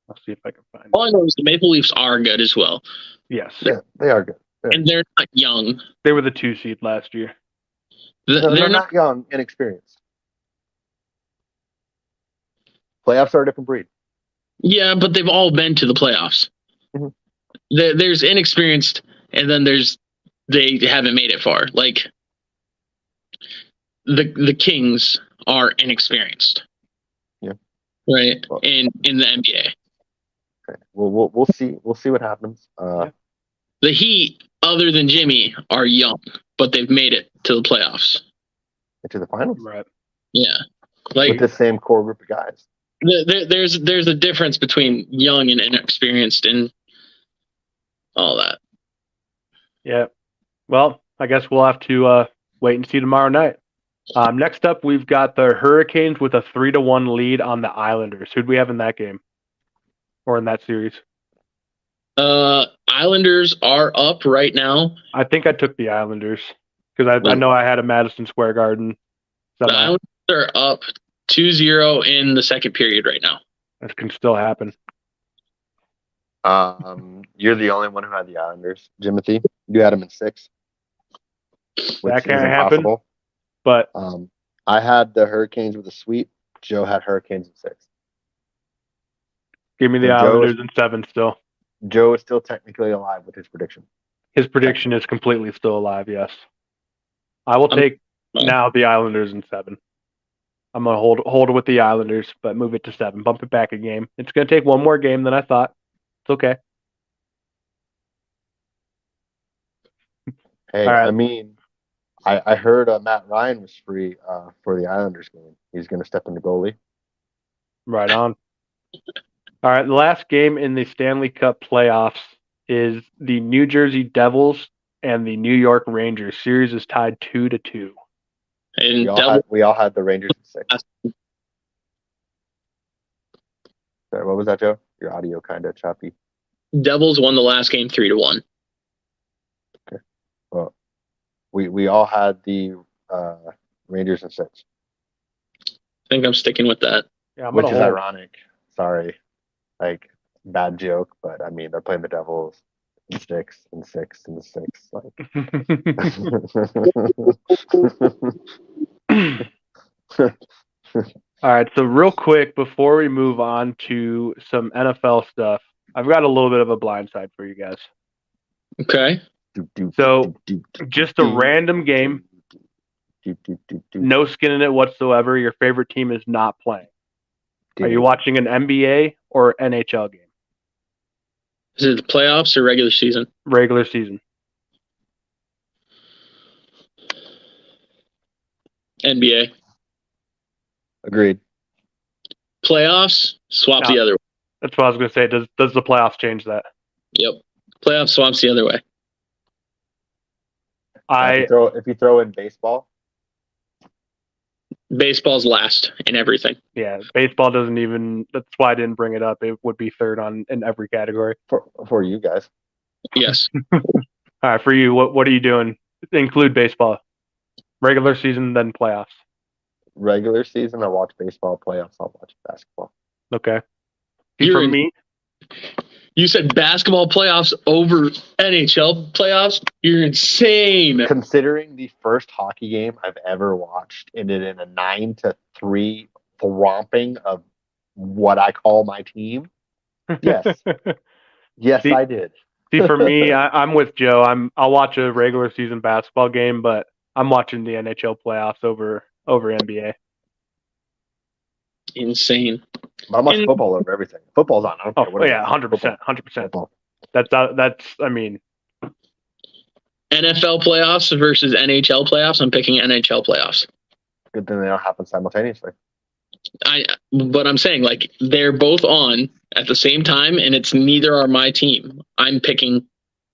Speaker 2: I'll see if I can find
Speaker 3: All I know is the Maple Leafs are good as well.
Speaker 2: Yes.
Speaker 1: Yeah, they are good.
Speaker 3: And they're not young.
Speaker 2: They were the 2 seed last year.
Speaker 3: They're
Speaker 1: not young, inexperienced. Playoffs are a different breed.
Speaker 3: Yeah, but they've all been to the playoffs.
Speaker 1: Mm-hmm.
Speaker 3: There's inexperienced, and then they haven't made it far. Like, the Kings are inexperienced.
Speaker 1: Yeah.
Speaker 3: Right. Well, in the NBA.
Speaker 1: Okay. Well, we'll see. We'll see what happens.
Speaker 3: The Heat, other than Jimmy, are young, but they've made it to the playoffs.
Speaker 1: To the finals.
Speaker 2: Right.
Speaker 3: Yeah. Like,
Speaker 1: with the same core group of guys.
Speaker 3: There's a difference between young and inexperienced and all that.
Speaker 2: Yeah. Well, I guess we'll have to wait and see tomorrow night. Next up, we've got the Hurricanes with a 3-1 lead on the Islanders. Who'd we have in that game or in that series?
Speaker 3: Islanders are up right now.
Speaker 2: I think I took the Islanders because I know I had a Madison Square Garden.
Speaker 3: The Islanders are up 2-0 in the second period right now.
Speaker 2: That can still happen.
Speaker 1: You're the only one who had the Islanders, Jimothy. You had them in 6.
Speaker 2: That can't happen. But
Speaker 1: I had the Hurricanes with a sweep. Joe had Hurricanes in 6.
Speaker 2: Give me the Islanders in 7 still.
Speaker 1: Joe is still technically alive with his prediction.
Speaker 2: His prediction is completely still alive, yes. I will take now the Islanders in 7. I'm going to hold it with the Islanders, but move it to 7. Bump it back a game. It's going to take one more game than I thought. It's okay.
Speaker 1: Hey, right. I mean, I heard Matt Ryan was free for the Islanders game. He's going to step in the goalie.
Speaker 2: Right on. All right, the last game in the Stanley Cup playoffs is the New Jersey Devils and the New York Rangers. Series is tied 2-2.
Speaker 3: And
Speaker 1: we all had the Rangers in 6. Sorry, what was that, Joe? Your audio kind of choppy.
Speaker 3: Devils won the last game 3-1.
Speaker 1: Okay. Well, we all had the Rangers in 6.
Speaker 3: I think I'm sticking with that.
Speaker 1: Yeah, which is ironic. Sorry. Like, bad joke, but I mean, they're playing the Devils in 6 and 6 and 6. Like,
Speaker 2: all right, so real quick before we move on to some NFL stuff, I've got a little bit of a blindside for you guys.
Speaker 3: Okay.
Speaker 2: So, just a random game, no skin in it whatsoever. Your favorite team is not playing. Are you watching an NBA or NHL game?
Speaker 3: Is it the playoffs or regular season?
Speaker 2: Regular season.
Speaker 3: NBA.
Speaker 1: Agreed.
Speaker 3: Playoffs, swap the other way.
Speaker 2: That's what I was going to say. Does the playoffs change that?
Speaker 3: Yep. Playoffs swaps the other way.
Speaker 1: If you throw in baseball.
Speaker 3: Baseball's last in everything.
Speaker 2: Yeah, baseball doesn't even. That's why I didn't bring it up. It would be third in every category
Speaker 1: for you guys.
Speaker 3: Yes.
Speaker 2: All right, for you, what are you doing? Include baseball, regular season, then playoffs.
Speaker 1: Regular season, I watch baseball. Playoffs, I'll watch basketball.
Speaker 2: Okay. For me,
Speaker 3: you said basketball playoffs over NHL playoffs? You're insane.
Speaker 1: Considering the first hockey game I've ever watched ended in a 9-3 thromping of what I call my team. Yes. Yes, I did.
Speaker 2: See, for me, I'm with Joe. I'll watch a regular season basketball game, but I'm watching the NHL playoffs over NBA.
Speaker 3: Insane.
Speaker 1: I'm watching football over everything. Football's on. I don't care what.
Speaker 2: Yeah, 100%. 100%. That's. I mean,
Speaker 3: NFL playoffs versus NHL playoffs. I'm picking NHL playoffs.
Speaker 1: Good thing they don't happen simultaneously.
Speaker 3: But I'm saying, like, they're both on at the same time, and it's neither are my team. I'm picking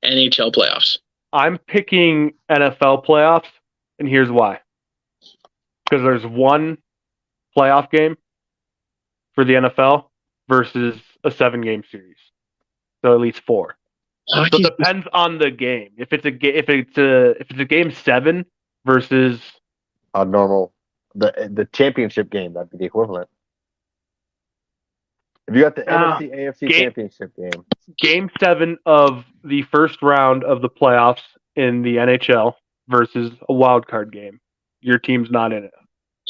Speaker 3: NHL playoffs.
Speaker 2: I'm picking NFL playoffs, and here's why. Because there's one playoff game for the NFL versus a 7-game series, so at least 4. So it depends on the game. If it's a game 7 versus
Speaker 1: a normal the championship game, that'd be the equivalent. If you got the NFC AFC championship
Speaker 2: game 7 of the first round of the playoffs in the NHL versus a wild card game, your team's not in it.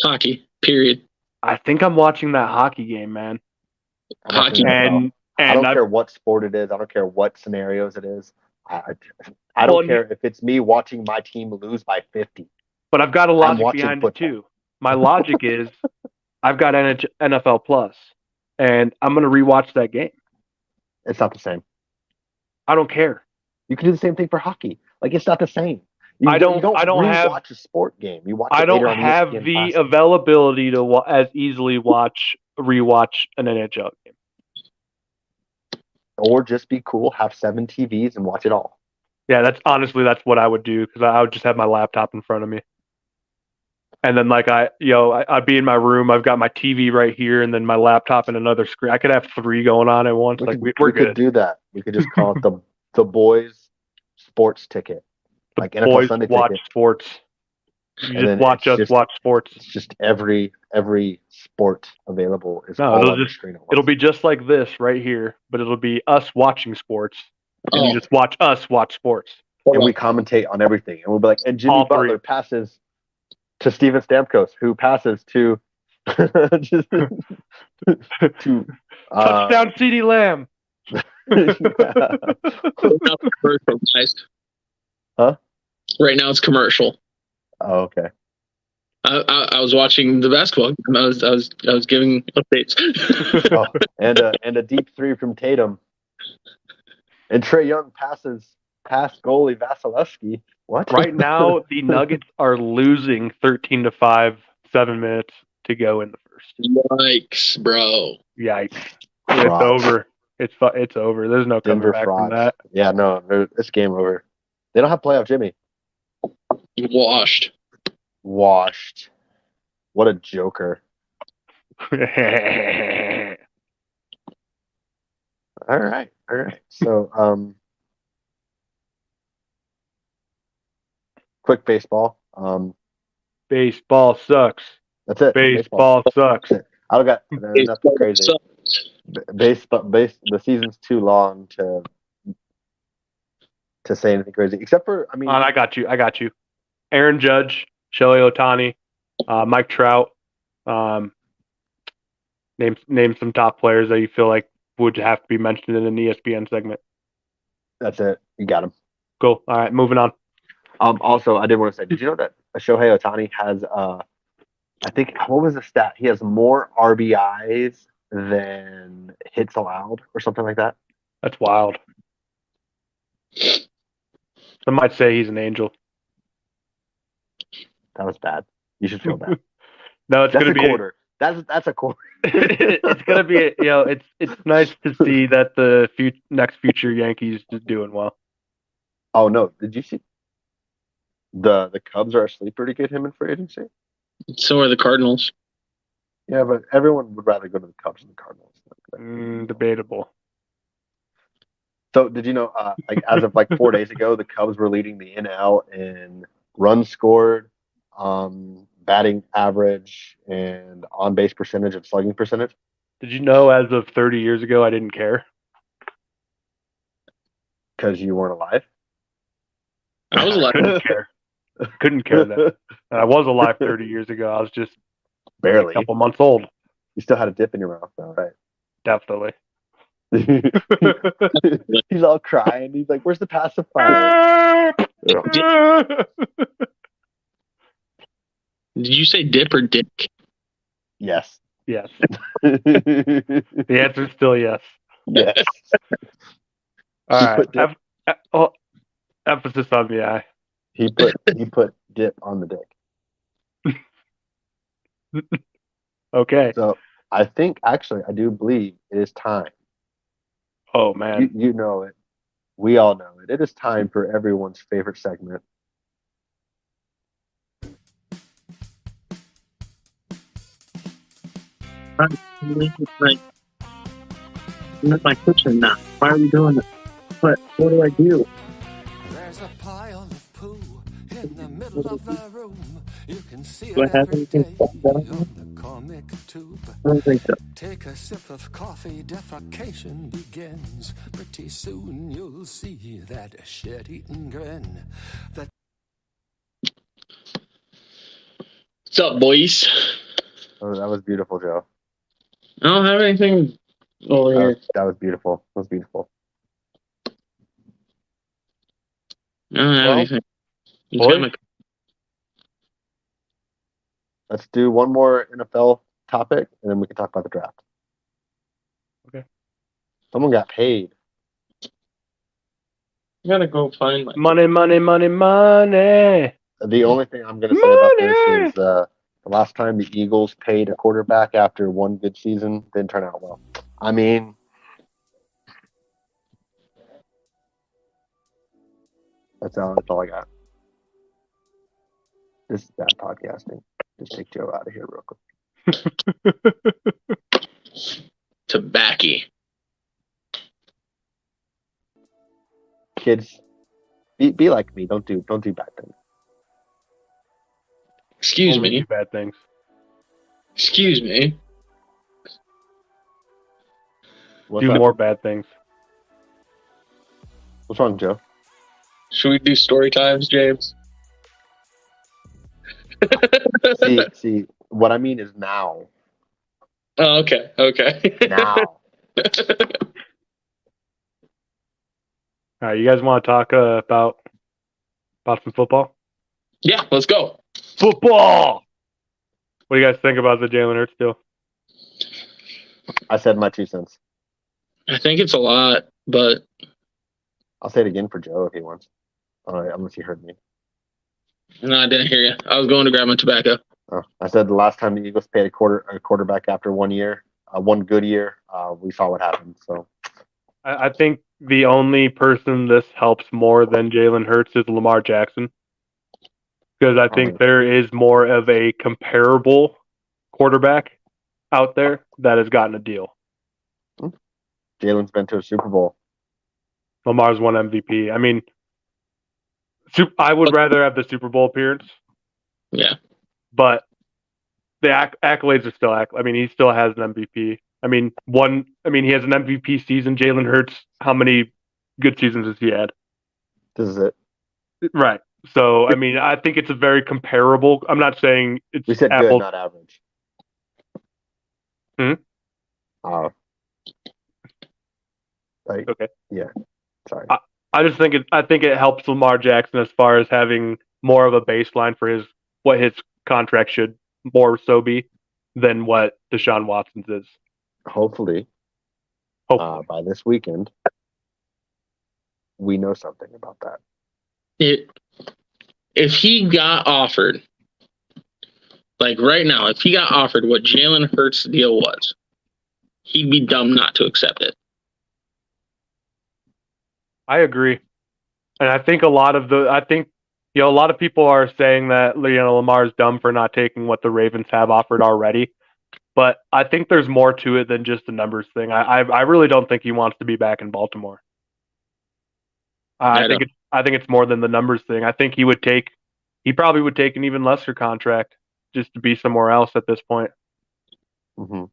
Speaker 3: Hockey, period.
Speaker 2: I think I'm watching that hockey game, man.
Speaker 3: Hockey,
Speaker 1: and I don't care what sport it is. I don't care what scenarios it is. I don't care if it's me watching my team lose by 50.
Speaker 2: But I've got a logic behind it too. My logic is I've got NFL Plus, and I'm going to rewatch that game.
Speaker 1: It's not the same.
Speaker 2: I don't care.
Speaker 1: You can do the same thing for hockey. Like, it's not the same.
Speaker 2: I don't
Speaker 1: watch a sport game. You watch.
Speaker 2: I don't have the availability to as easily rewatch an NHL game.
Speaker 1: Or just be cool, have 7 TVs and watch it all.
Speaker 2: Yeah, that's what I would do because I would just have my laptop in front of me. And then I'd be in my room. I've got my TV right here, and then my laptop and another screen. I could have 3 going on at once.
Speaker 1: We
Speaker 2: We're
Speaker 1: could
Speaker 2: good.
Speaker 1: do that. We could just call it the boys sports ticket,
Speaker 2: The
Speaker 1: like NFL
Speaker 2: boys
Speaker 1: Sunday
Speaker 2: watch
Speaker 1: ticket.
Speaker 2: sports. You
Speaker 1: And
Speaker 2: just
Speaker 1: then
Speaker 2: watch us watch sports.
Speaker 1: It's just every sport available is
Speaker 2: No,
Speaker 1: all on the screen at once.
Speaker 2: it'll be just like this right here, but it'll be us watching sports, and you
Speaker 3: Oh.
Speaker 2: just watch us watch sports.
Speaker 1: And we commentate on everything. And we'll be like, and Jimmy
Speaker 2: All
Speaker 1: Butler
Speaker 2: three.
Speaker 1: passes to Steven Stamkos, who passes to just to
Speaker 2: Touchdown, CeeDee Lamb.
Speaker 3: Commercial, guys.
Speaker 1: Huh?
Speaker 3: Right now it's commercial.
Speaker 1: Oh, okay.
Speaker 3: I was watching the basketball game. I was giving updates.
Speaker 1: Oh, and a deep 3 from Tatum. And Trae Young passes past goalie Vasilevsky. What?
Speaker 2: Right now, the Nuggets are losing 13-5, 7 minutes to go in the first.
Speaker 3: Yikes, bro.
Speaker 2: Yikes. It's over. It's over. There's no coming
Speaker 1: Denver
Speaker 2: back
Speaker 1: frauds.
Speaker 2: from that.
Speaker 1: Yeah, no, it's game over. They don't have playoff Jimmy.
Speaker 3: Washed.
Speaker 1: What a joker. All right. So, quick baseball.
Speaker 2: Baseball sucks.
Speaker 1: That's it.
Speaker 2: Baseball sucks.
Speaker 1: I got nothing crazy. The season's too long to say anything crazy, except for
Speaker 2: I got you. Aaron Judge, Shohei Ohtani, Mike Trout. Name some top players that you feel like would have to be mentioned in an ESPN segment.
Speaker 1: That's it. You got him.
Speaker 2: Cool. All right, moving on.
Speaker 1: Also, I did want to say, did you know that Shohei Ohtani has I think, what was the stat? He has more RBIs than hits allowed or something like that.
Speaker 2: That's wild. Some might say he's an angel.
Speaker 1: That was bad. You should feel bad.
Speaker 2: No, it's going to be
Speaker 1: a quarter. That's a quarter.
Speaker 2: It's going to be, it's nice to see that the next future Yankees is doing well.
Speaker 1: Oh, no. Did you see the Cubs are a sleeper to get him in free agency?
Speaker 3: So are the Cardinals.
Speaker 1: Yeah, but everyone would rather go to the Cubs than the Cardinals.
Speaker 2: Debatable.
Speaker 1: So did you know, as of 4 days ago, the Cubs were leading the NL in runs scored, batting average, and on-base percentage and slugging percentage?
Speaker 2: Did you know as of 30 years ago, I didn't care?
Speaker 1: Because you weren't alive?
Speaker 3: I was alive.
Speaker 2: Couldn't care then. And I was alive 30 years ago. I was just
Speaker 1: barely
Speaker 2: a couple months old.
Speaker 1: You still had a dip in your mouth, though, right?
Speaker 2: Definitely.
Speaker 1: He's all crying. He's like, "Where's the pacifier?"
Speaker 3: Did you say dip or dick?
Speaker 1: Yes.
Speaker 2: Yes. The answer is still yes.
Speaker 1: Yes.
Speaker 2: All right. Emphasis on the I.
Speaker 1: He put dip on the dick.
Speaker 2: Okay.
Speaker 1: So I do believe it is time.
Speaker 2: Oh man.
Speaker 1: You know it. We all know it. It is time for everyone's favorite segment.
Speaker 3: I'm in my kitchen now. Why are you doing it? What do I do?
Speaker 4: There's a pile of poo in the middle of the room. You can see
Speaker 3: Do I
Speaker 4: it
Speaker 3: have
Speaker 4: every
Speaker 3: anything
Speaker 4: day
Speaker 3: to talk about?
Speaker 4: on the comic tube.
Speaker 3: I don't think so.
Speaker 4: Take a sip of coffee, defecation begins. Pretty soon you'll see that shit-eating grin.
Speaker 3: What's up, boys?
Speaker 1: Oh, that was beautiful, Joe.
Speaker 3: I don't have anything over here.
Speaker 1: That was beautiful. That was beautiful.
Speaker 3: I don't have anything.
Speaker 2: boys?
Speaker 1: Let's do one more NFL topic, and then we can talk about the draft.
Speaker 2: Okay.
Speaker 1: Someone got paid.
Speaker 3: I gotta go find my
Speaker 2: Money.
Speaker 1: The only thing I'm going to say about this is the last time the Eagles paid a quarterback after one good season didn't turn out well. I mean, that's all I got. This is bad podcasting. Just take Joe out of here real quick.
Speaker 3: Tobacco.
Speaker 1: Kids, be like me. Don't do bad things.
Speaker 3: Excuse
Speaker 2: Only
Speaker 3: me.
Speaker 2: do bad things.
Speaker 3: Excuse me.
Speaker 1: What's
Speaker 2: Do
Speaker 1: up?
Speaker 2: more bad things.
Speaker 1: What's wrong, Joe?
Speaker 3: Should we do story times, James?
Speaker 1: See, what I mean is now.
Speaker 3: Oh, okay.
Speaker 1: Now.
Speaker 2: All right, you guys want to talk about some football?
Speaker 3: Yeah, let's go.
Speaker 2: Football! What do you guys think about the Jalen Hurts deal?
Speaker 1: I said my 2 cents.
Speaker 3: I think it's a lot, but
Speaker 1: I'll say it again for Joe if he wants. All right, unless you heard me.
Speaker 3: no, I didn't hear you. I was going to grab my tobacco.
Speaker 1: Oh, I said the last time the Eagles paid a quarterback after 1 year, one good year, we saw what happened. So
Speaker 2: I think the only person this helps more than Jalen Hurts is Lamar Jackson. Because I think there is more of a comparable quarterback out there that has gotten a deal.
Speaker 1: Jalen's been to a Super Bowl.
Speaker 2: Lamar's won MVP. I mean, I would rather have the Super Bowl appearance.
Speaker 3: Yeah.
Speaker 2: But the accolades are still I mean, he still has an MVP. I mean, he has an MVP season. Jalen Hurts, how many good seasons has he had?
Speaker 1: This is it.
Speaker 2: Right. So, I mean, I think it's a very comparable. I'm not saying it's
Speaker 1: We said
Speaker 2: apples.
Speaker 1: good, not average.
Speaker 2: Okay.
Speaker 1: Yeah. Sorry.
Speaker 2: I just think it helps Lamar Jackson as far as having more of a baseline for what his contract should more so be than what Deshaun Watson's is.
Speaker 1: Hopefully. By this weekend, we know something about that.
Speaker 3: If he got offered, like right now, if he got offered what Jalen Hurts' deal was, he'd be dumb not to accept it.
Speaker 2: I agree, and I think a lot of people are saying that Lamar's dumb for not taking what the Ravens have offered already. But I think there's more to it than just the numbers thing. I really don't think he wants to be back in Baltimore. I think it's more than the numbers thing. I think he probably would take an even lesser contract just to be somewhere else at this point.
Speaker 1: Mm-hmm.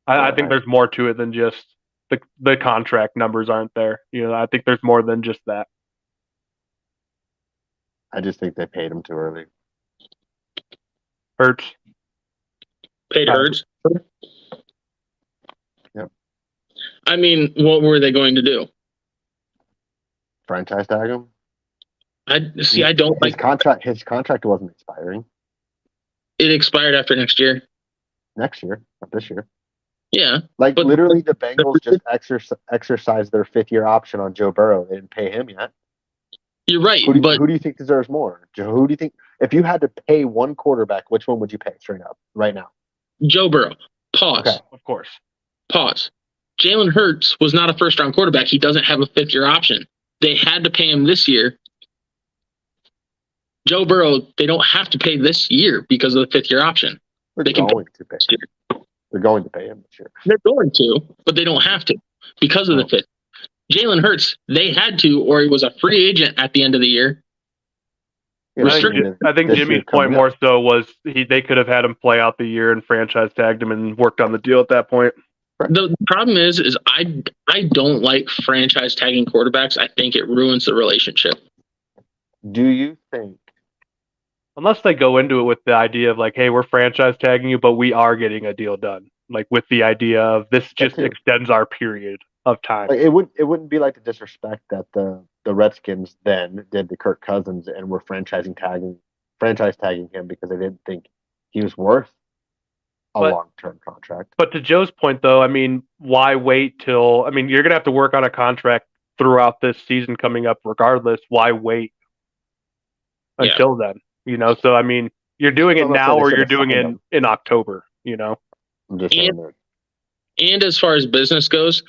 Speaker 2: I think there's more to it than just the contract numbers aren't there. I think there's more than just that.
Speaker 1: I just think they paid him too early.
Speaker 2: Hurts.
Speaker 3: Paid Hurts?
Speaker 1: Yep.
Speaker 3: I mean, what were they going to do?
Speaker 1: Franchise tag him?
Speaker 3: I don't like
Speaker 1: his contract wasn't expiring.
Speaker 3: It expired after next year.
Speaker 1: Next year, not this year.
Speaker 3: Yeah.
Speaker 1: But literally the Bengals just exercised their 5th-year option on Joe Burrow. They didn't pay him yet.
Speaker 3: You're right.
Speaker 1: Who do you think deserves more? Who do you think, if you had to pay one quarterback, which one would you pay straight up right now?
Speaker 3: Joe Burrow. Pause.
Speaker 1: Okay.
Speaker 2: Of course.
Speaker 3: Pause. Jalen Hurts was not a first-round quarterback. He doesn't have a 5th-year option. They had to pay him this year. Joe Burrow, they don't have to pay this year because of the 5th-year option. They're going to pay him this year. They're going to, but they don't have to because of the 5th. Jalen Hurts, they had to, or he was a free agent at the end of the year.
Speaker 2: Yeah, I think Jimmy's point more so was they could have had him play out the year and franchise tagged him and worked on the deal at that point.
Speaker 3: The problem is I don't like franchise tagging quarterbacks. I think it ruins the relationship.
Speaker 1: Do you think?
Speaker 2: Unless they go into it with the idea of like, hey, we're franchise tagging you, but we are getting a deal done. Like with the idea of this just extends our period of time.
Speaker 1: Like, it wouldn't be like the disrespect that the Redskins then did to Kirk Cousins and were franchise tagging him because they didn't think he was worth a long-term contract.
Speaker 2: But to Joe's point, though, I mean, why wait till? I mean, you're gonna have to work on a contract throughout this season coming up, regardless. Why wait until then? So I mean, you're doing it now, or you're doing it in October.
Speaker 1: I'm just saying that.
Speaker 3: And as far as business goes,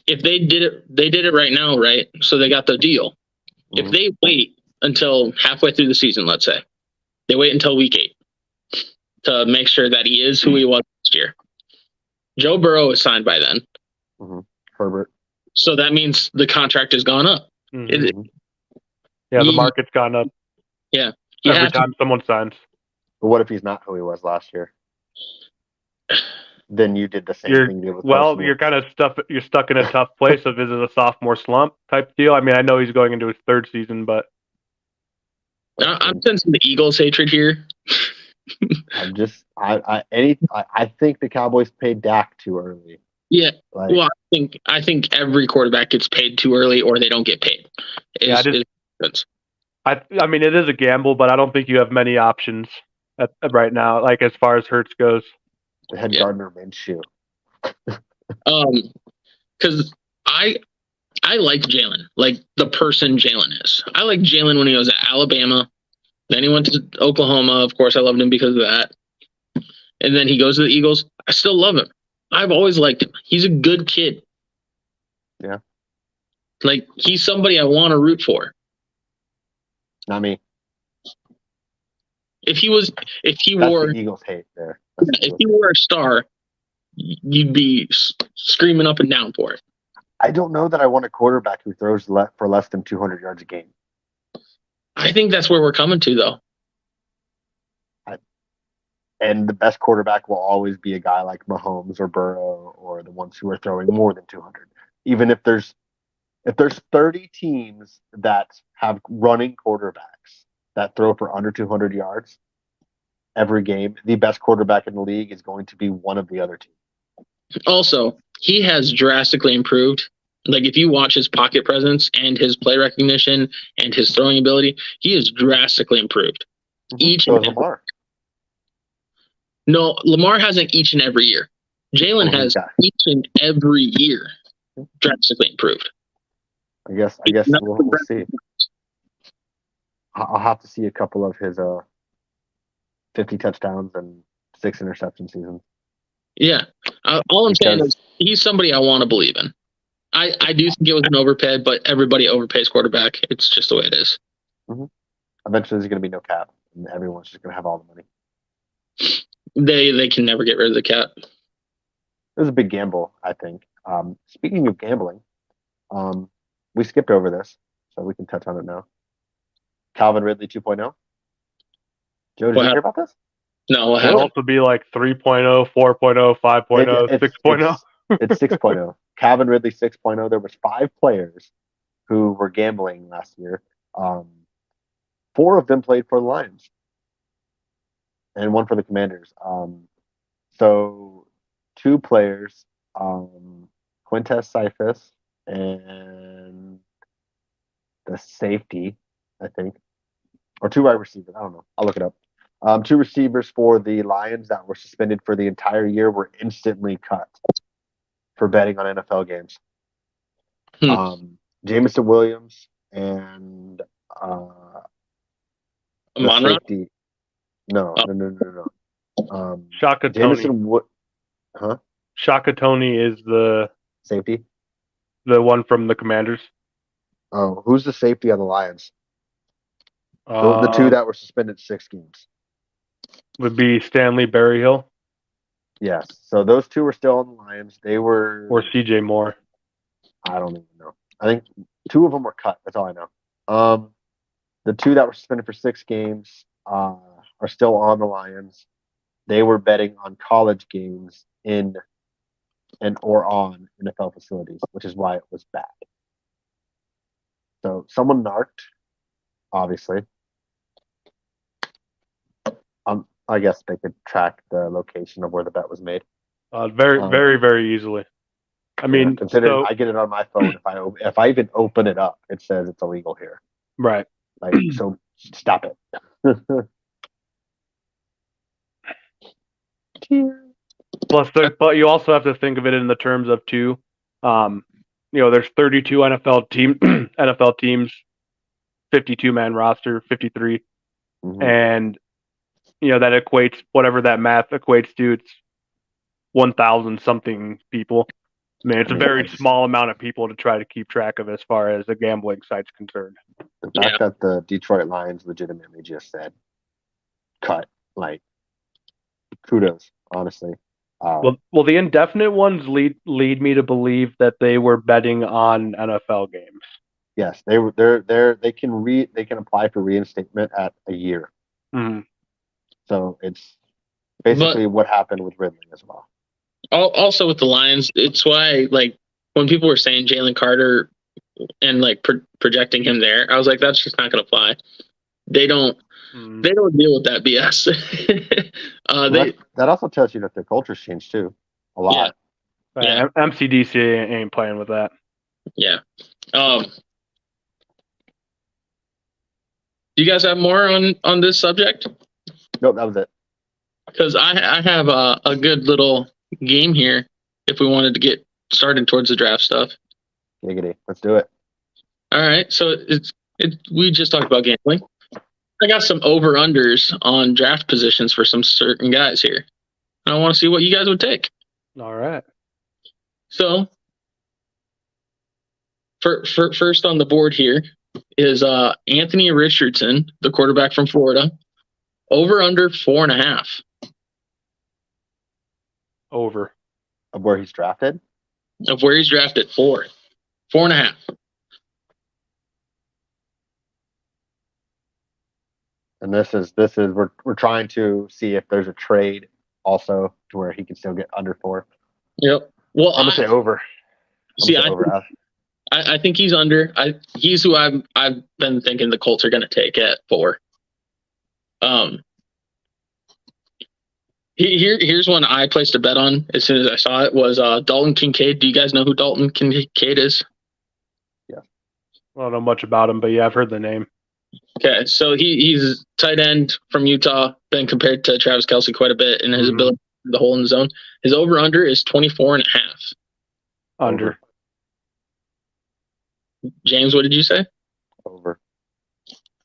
Speaker 3: if they did it right now, right? So they got the deal. Mm-hmm. If they wait until halfway through the season, let's say, They wait until week 8 to make sure that he is who he was last year. Joe Burrow is signed by then.
Speaker 1: Mm-hmm. Herbert.
Speaker 3: So that means the contract has gone up.
Speaker 2: Mm-hmm. The market's gone up.
Speaker 3: Yeah.
Speaker 2: Every time someone signs.
Speaker 1: But what if he's not who he was last year? Then you did the same thing.
Speaker 2: You're kind of you're stuck in a tough place of is it a sophomore slump type deal? I mean, I know he's going into his 3rd season, but
Speaker 3: I'm sensing the Eagles hatred here.
Speaker 1: I think the Cowboys paid Dak too early.
Speaker 3: Yeah. Well, I think every quarterback gets paid too early or they don't get paid.
Speaker 2: I mean, it is a gamble, but I don't think you have many options right now, like as far as Hurts goes.
Speaker 1: They had Gardner Minshew.
Speaker 3: Because I like Jalen, like the person Jalen is. I like Jalen when he was at Alabama. Then he went to Oklahoma. Of course, I loved him because of that. And then he goes to the Eagles. I still love him. I've always liked him. He's a good kid.
Speaker 1: Yeah.
Speaker 3: Like, he's somebody I want to root for.
Speaker 1: Not me.
Speaker 3: If he wore
Speaker 1: the Eagles hate there.
Speaker 3: If he were a star, you'd be screaming up and down for it.
Speaker 1: I don't know that I want a quarterback who throws for less than 200 yards a game.
Speaker 3: I think that's where we're coming to, though.
Speaker 1: And the best quarterback will always be a guy like Mahomes or Burrow or the ones who are throwing more than 200. Even if there's 30 teams that have running quarterbacks that throw for under 200 yards every game, the best quarterback in the league is going to be one of the other two.
Speaker 3: Also, he has drastically improved. Like, if you watch his pocket presence and his play recognition and his throwing ability, he is drastically improved.
Speaker 1: So is Lamar.
Speaker 3: No, Lamar hasn't each and every year. Jalen has each and every year drastically improved.
Speaker 1: I guess we'll see. I'll have to see a couple of his 50 touchdowns and 6 interception seasons.
Speaker 3: Yeah. All I'm saying is he's somebody I want to believe in. I do think it was an overpay, but everybody overpays quarterback. It's just the way it is.
Speaker 1: Mm-hmm. Eventually there's going to be no cap, and everyone's just going to have all the money.
Speaker 3: They can never get rid of the cap.
Speaker 1: It was a big gamble, I think. Speaking of gambling, we skipped over this, so we can touch on it now. Calvin Ridley 2.0. Joe, did you hear about this?
Speaker 3: No.
Speaker 2: It'll also be like 3.0, 4.0, 5.0, 6.0.
Speaker 1: It's 6.0. Calvin Ridley 6.0. There was 5 players who were gambling last year. 4 of them played for the Lions and 1 for the Commanders. So 2 players, Quintez Cephas and the safety, I think, or 2 wide receivers. I don't know. I'll look it up. 2 receivers for the Lions that were suspended for the entire year were instantly cut for betting on NFL games. Jameson Williams and safety. No.
Speaker 2: Shaka Tony. Shaka Tony is the
Speaker 1: safety.
Speaker 2: The one from the Commanders.
Speaker 1: Oh, who's the safety on the Lions? The 2 that were suspended 6 games.
Speaker 2: Would be Stanley Berryhill.
Speaker 1: Yes. So those 2 were still on the Lions. They were...
Speaker 2: Or CJ Moore.
Speaker 1: I don't even know. I think 2 of them were cut. That's all I know. The 2 that were suspended for 6 games are still on the Lions. They were betting on college games in and or on NFL facilities, which is why it was bad. So someone narked, obviously. I guess they could track the location of where the bet was made.
Speaker 2: Very, very easily. I mean,
Speaker 1: considering I get it on my phone, if I even open it up, it says it's illegal here.
Speaker 2: Right.
Speaker 1: Like, so stop it.
Speaker 2: Plus, but you also have to think of it in the terms of there's 32 NFL teams, 52-man roster, 53, and that equates, whatever that math equates to, it's 1,000 something people. I mean, it's a very small amount of people to try to keep track of as far as the gambling site's concerned.
Speaker 1: The fact that the Detroit Lions legitimately just said, cut. Like, kudos, honestly.
Speaker 2: Well, the indefinite ones lead me to believe that they were betting on NFL games.
Speaker 1: Yes, they can apply for reinstatement at a year.
Speaker 2: Mm-hmm.
Speaker 1: So it's basically what happened with Ridley as well.
Speaker 3: Also with the Lions, it's why like when people were saying Jalen Carter and like projecting him there, I was like, that's just not going to fly. They don't deal with that BS.
Speaker 1: That also tells you that their culture's changed too, a lot.
Speaker 2: Yeah. MCDC ain't playing with that.
Speaker 3: Yeah. Do you guys have more on this subject?
Speaker 1: Nope, that was it.
Speaker 3: Because I have a good little game here if we wanted to get started towards the draft stuff.
Speaker 1: Giggity. Let's do it.
Speaker 3: All right. So we just talked about gambling. I got some over-unders on draft positions for some certain guys here. I want to see what you guys would take.
Speaker 2: All right.
Speaker 3: So, first on the board here is Anthony Richardson, the quarterback from Florida. Over under 4.5.
Speaker 2: Over.
Speaker 1: Of where he's drafted?
Speaker 3: Of where he's drafted, 4.5.
Speaker 1: And this is we're trying to see if there's a trade also to where he can still get under 4.
Speaker 3: Yep. Well,
Speaker 1: I'm gonna say over.
Speaker 3: I think he's under. He's who I've been thinking the Colts are going to take at 4. Here's one I placed a bet on as soon as I saw it was Dalton Kincaid. Do you guys know who Dalton Kincaid is?
Speaker 1: Yeah.
Speaker 2: I don't know much about him, but yeah, I've heard the name.
Speaker 3: Okay, so he's tight end from Utah, been compared to Travis Kelce quite a bit in his ability to the hole in the zone. His over-under is 24.5.
Speaker 2: Under.
Speaker 3: James, what did you say?
Speaker 1: Over.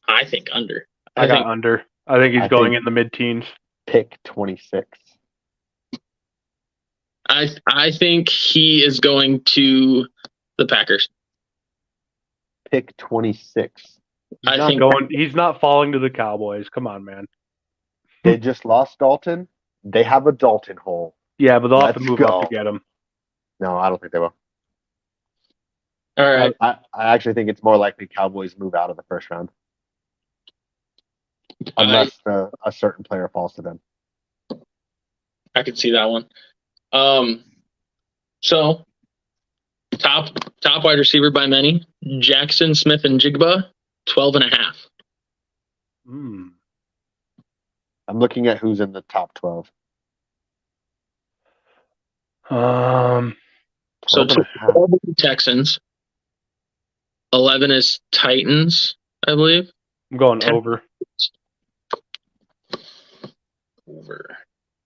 Speaker 3: I think under.
Speaker 2: I think under. I think he's going in the mid-teens.
Speaker 1: Pick 26.
Speaker 3: I think he is going to the Packers.
Speaker 1: Pick 26.
Speaker 2: He's not falling to the Cowboys. Come on, man.
Speaker 1: They just lost Dalton. They have a Dalton hole.
Speaker 2: Yeah, but they'll have to move up to get him.
Speaker 1: No, I don't think they will.
Speaker 3: All right.
Speaker 1: I actually think it's more likely Cowboys move out of the first round. Unless a certain player falls to them.
Speaker 3: I could see that one. So top wide receiver by many, Jackson Smith and Jigba, 12.5.
Speaker 1: I'm looking at who's in the top 12.
Speaker 3: So 12 Texans, 11 is Titans, I believe.
Speaker 2: I'm going over.
Speaker 3: Over.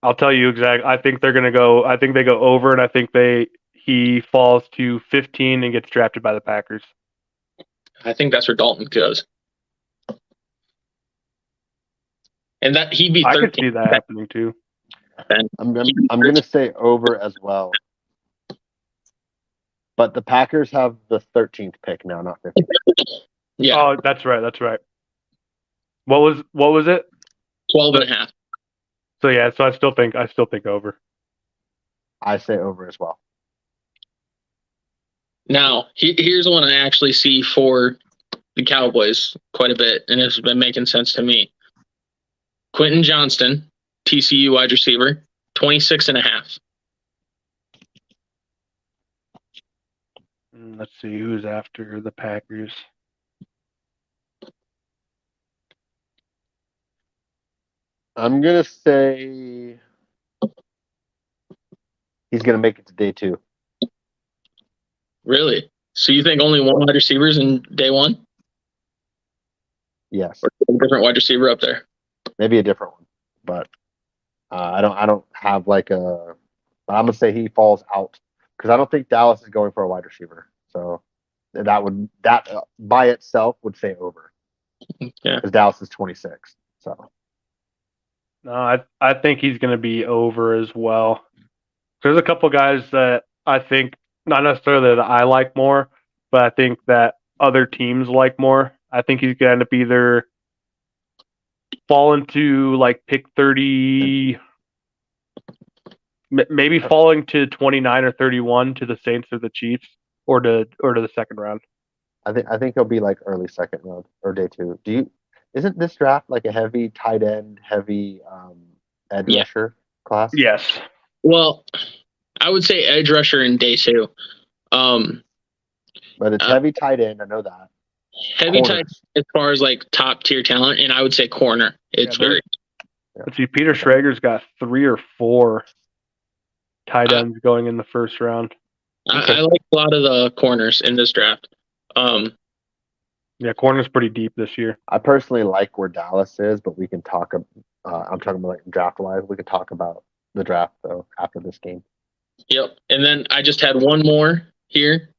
Speaker 2: I'll tell you exactly. I think they're going to go. I think they go over, and I think he falls to 15 and gets drafted by the Packers.
Speaker 3: I think that's where Dalton goes. And that he'd be 13.
Speaker 2: I could see that happening too.
Speaker 1: I'm going to say over as well. But the Packers have the 13th pick now, not 15th.
Speaker 3: Yeah.
Speaker 2: Oh, that's right. That's right. What was it?
Speaker 3: 12.5.
Speaker 2: So yeah, so I still think over.
Speaker 1: I say over as well.
Speaker 3: Now, here's one I actually see for the Cowboys quite a bit, and it's been making sense to me. Quentin Johnston, TCU wide receiver, 26.5.
Speaker 2: Let's see who's after the Packers.
Speaker 1: I'm going to say he's going to make it to day 2.
Speaker 3: Really? So you think only one wide receiver is in day 1?
Speaker 1: Yes.
Speaker 3: Or a different wide receiver up there?
Speaker 1: Maybe a different one. But I don't have like a... I'm going to say he falls out. Because I don't think Dallas is going for a wide receiver. So that by itself would say over.
Speaker 3: Yeah.
Speaker 1: Because Dallas is 26. So...
Speaker 2: No, I think he's going to be over as well. There's a couple guys that I think, not necessarily that I like more, but I think that other teams like more. I think he's going to end up either fall into like pick 30, maybe falling to 29 or 31 to the Saints or the Chiefs, or to the second round.
Speaker 1: I think he'll be like early second round or day 2. Isn't this draft like a heavy tight end, heavy edge rusher class?
Speaker 2: Yes.
Speaker 3: Well, I would say edge rusher in day 2.
Speaker 1: But it's heavy tight end. I know that.
Speaker 3: Heavy
Speaker 1: Corners.
Speaker 3: tight as far as like top tier talent, and I would say corner. It's very.
Speaker 2: Let's see. Peter Schrager's got 3 or 4 tight ends going in the first round.
Speaker 3: I like a lot of the corners in this draft.
Speaker 2: Yeah, corner's pretty deep this year.
Speaker 1: I personally like where Dallas is, but we can talk. I'm talking about like draft wise. We could talk about the draft though after this game.
Speaker 3: Yep. And then I just had one more here,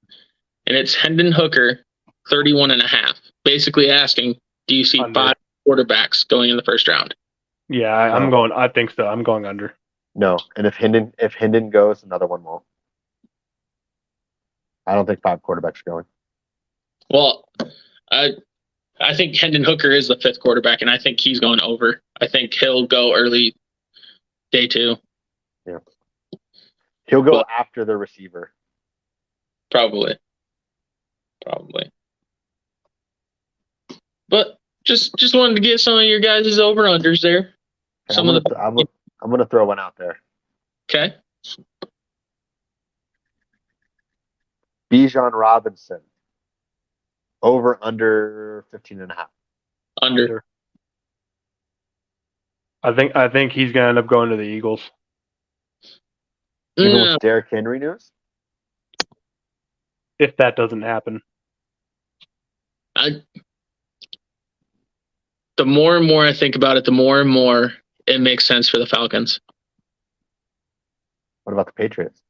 Speaker 3: and it's Hendon Hooker, 31.5. Basically asking, do you see
Speaker 2: Under.
Speaker 3: 5 quarterbacks going in the first round?
Speaker 2: Yeah, I'm going. I think so. I'm going under.
Speaker 1: No, and if Hendon goes, another one won't. I don't think 5 quarterbacks are going.
Speaker 3: Well, I think Hendon Hooker is the 5th quarterback, and I think he's going over. I think he'll go early day 2.
Speaker 1: Yeah. He'll go after the receiver.
Speaker 3: Probably. But just wanted to get some of your guys' over-unders there.
Speaker 1: I'm gonna throw one out there.
Speaker 3: Okay.
Speaker 1: Bijan Robinson. Over under 15.5.
Speaker 3: Under.
Speaker 2: I think he's gonna end up going to the Eagles.
Speaker 1: Even with Derrick Henry news?
Speaker 2: If that doesn't happen.
Speaker 3: The more and more I think about it, the more and more it makes sense for the Falcons.
Speaker 1: What about the Patriots?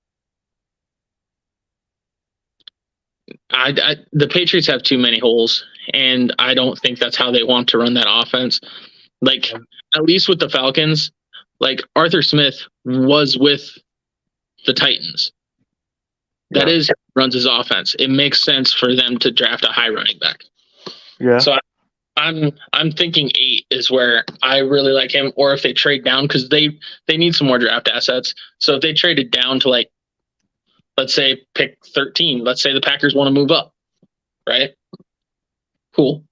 Speaker 3: The Patriots have too many holes, and I don't think that's how they want to run that offense. Like, at least with the Falcons, like Arthur Smith was with the Titans. That is runs his offense. It makes sense for them to draft a high running back.
Speaker 1: Yeah.
Speaker 3: So I'm thinking 8 is where I really like him, or if they trade down, because they need some more draft assets. So if they traded down to, like, let's say pick 13, let's say the Packers want to move up, right? Cool.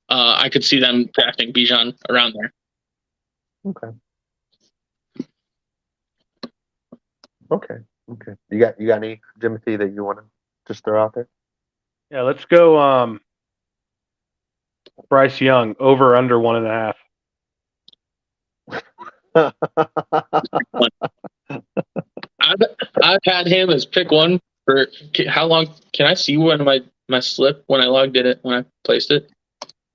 Speaker 3: I could see them drafting Bijan around there.
Speaker 1: Okay. You got any, Timothy, that you want to just throw out there?
Speaker 2: Yeah, let's go. Bryce Young over under 1.5.
Speaker 3: I've had him as pick 1 for how long? Can I see when my slip when I logged it when I placed it?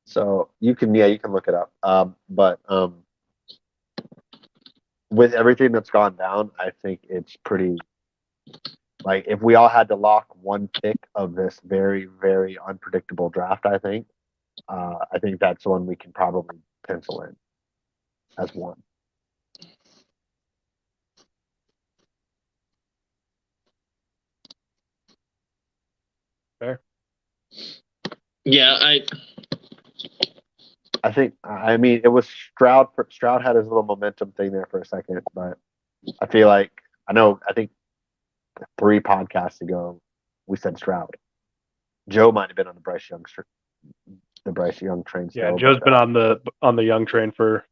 Speaker 1: So you can look it up. But with everything that's gone down, I think it's pretty. Like, if we all had to lock one pick of this very, very unpredictable draft, I think that's one we can probably pencil in as one.
Speaker 2: Fair.
Speaker 3: Yeah,
Speaker 1: I think. I mean, it was Stroud. Stroud had his little momentum thing there for a second, but I feel like I think 3 podcasts ago we said Stroud. Joe might have been on the Bryce Young train.
Speaker 2: Yeah, Joe's been on the Young train for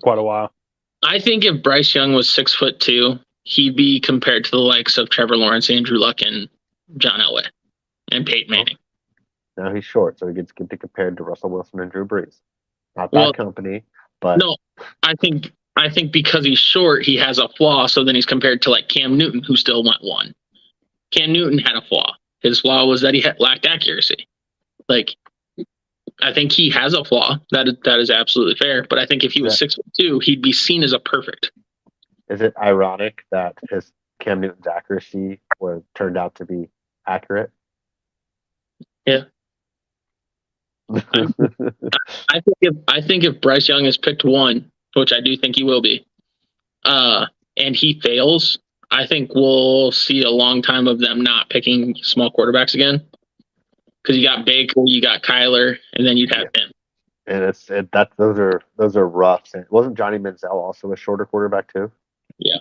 Speaker 2: quite a while.
Speaker 3: I think if Bryce Young was 6'2", he'd be compared to the likes of Trevor Lawrence, Andrew Luck, and John Elway, and Peyton Manning.
Speaker 1: Now he's short, so he gets compared to Russell Wilson and Drew Brees. Not that company, but
Speaker 3: no, I think because he's short, he has a flaw. So then he's compared to like Cam Newton, who still went 1. Cam Newton had a flaw. His flaw was that he lacked accuracy. Like, I think he has a flaw. That is absolutely fair. But I think if he was 6'2", he'd be seen as a perfect.
Speaker 1: Is it ironic that his Cam Newton's accuracy turned out to be accurate?
Speaker 3: Yeah. I think if Bryce Young is picked 1, which I do think he will be, and he fails, I think we'll see a long time of them not picking small quarterbacks again. Because you got Baker, you got Kyler, and then you'd have him.
Speaker 1: And those are rough. And wasn't Johnny Manziel also a shorter quarterback too?
Speaker 3: Yeah.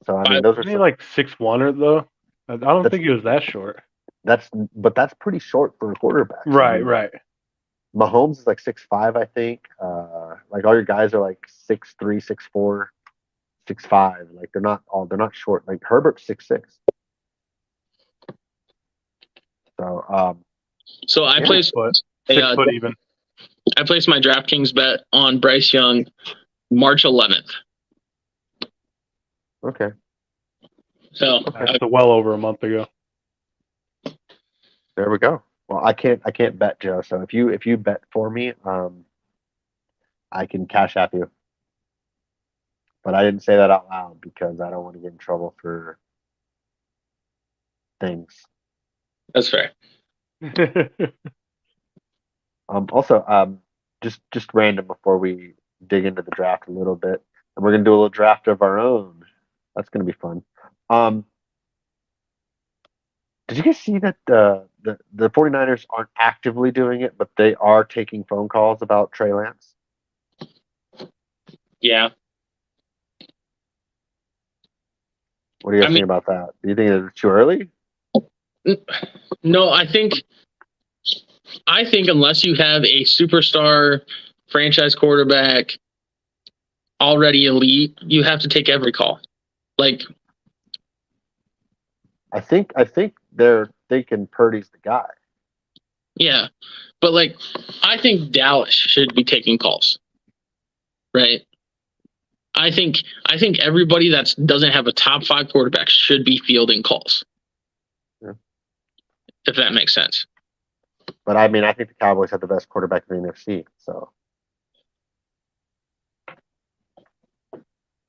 Speaker 1: So I mean, those are
Speaker 2: Isn't he like 6'1" though? I don't
Speaker 1: That's-
Speaker 2: think he was that short.
Speaker 1: that's pretty short for a quarterback.
Speaker 2: Right, right.
Speaker 1: Mahomes is like 6'5", I think. Like all your guys are like 6'3", 6'4", 6'5". Like they're not short. Like Herbert's 6'6".
Speaker 3: So I placed
Speaker 2: 6 foot even.
Speaker 3: I placed my DraftKings bet on Bryce Young March 11th.
Speaker 1: Okay.
Speaker 3: So
Speaker 2: That's well over a month ago.
Speaker 1: There we go. Well, I can't bet, Joe. So if you bet for me, I can cash app you. But I didn't say that out loud because I don't want to get in trouble for things.
Speaker 3: that's fair.
Speaker 1: Also, just random before we dig into the draft a little bit, and we're gonna do a little draft of our own. That's gonna be fun. Did you guys see that the 49ers aren't actively doing it, but they are taking phone calls about Trey Lance?
Speaker 3: Yeah.
Speaker 1: What do you guys think about that? Do you think it's too early?
Speaker 3: No, I think unless you have a superstar franchise quarterback already elite, you have to take every call. Like,
Speaker 1: I think they're thinking Purdy's the guy.
Speaker 3: yeah, but like, I think Dallas should be taking calls, right? I think everybody that doesn't have a top 5 quarterback should be fielding calls.
Speaker 1: Yeah.
Speaker 3: If that makes sense.
Speaker 1: But I mean, I think the Cowboys have the best quarterback in the NFC. So
Speaker 2: I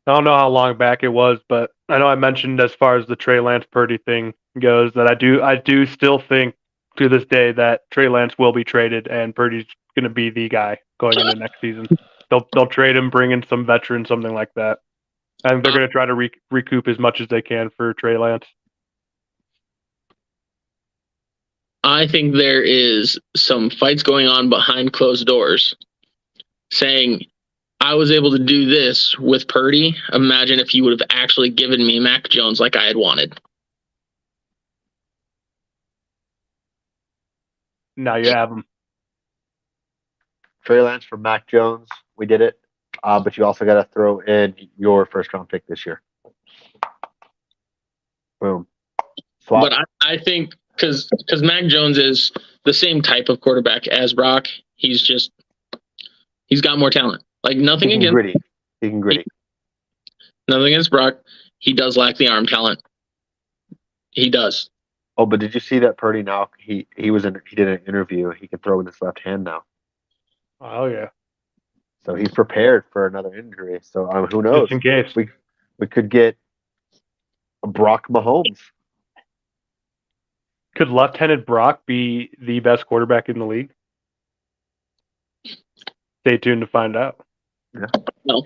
Speaker 2: don't know how long back it was, but I know I mentioned as far as the Trey Lance Purdy thing goes that I do still think to this day that Trey Lance will be traded and Purdy's going to be the guy going into next season. They'll trade him, bring in some veteran, something like that, and they're going to try to recoup as much as they can for Trey Lance.
Speaker 3: I think there is some fights going on behind closed doors saying, I was able to do this with Purdy. Imagine if you would have actually given me Mac Jones like I had wanted.
Speaker 2: Now you have him.
Speaker 1: Trey Lance for Mac Jones, we did it. But you also got to throw in your first round pick this year. Boom. Swap.
Speaker 3: But I think because Mac Jones is the same type of quarterback as Brock, he's got more talent. Like nothing against
Speaker 1: gritty. He can gritty.
Speaker 3: Nothing against Brock. He does lack the arm talent. He does.
Speaker 1: Oh, but did you see that Purdy now? He did an interview. He can throw with his left hand now.
Speaker 2: Oh yeah.
Speaker 1: So he's prepared for another injury. So who knows?
Speaker 2: Just in case.
Speaker 1: We could get a Brock Mahomes.
Speaker 2: Could left-handed Brock be the best quarterback in the league? Stay tuned to find out.
Speaker 1: Yeah.
Speaker 3: No.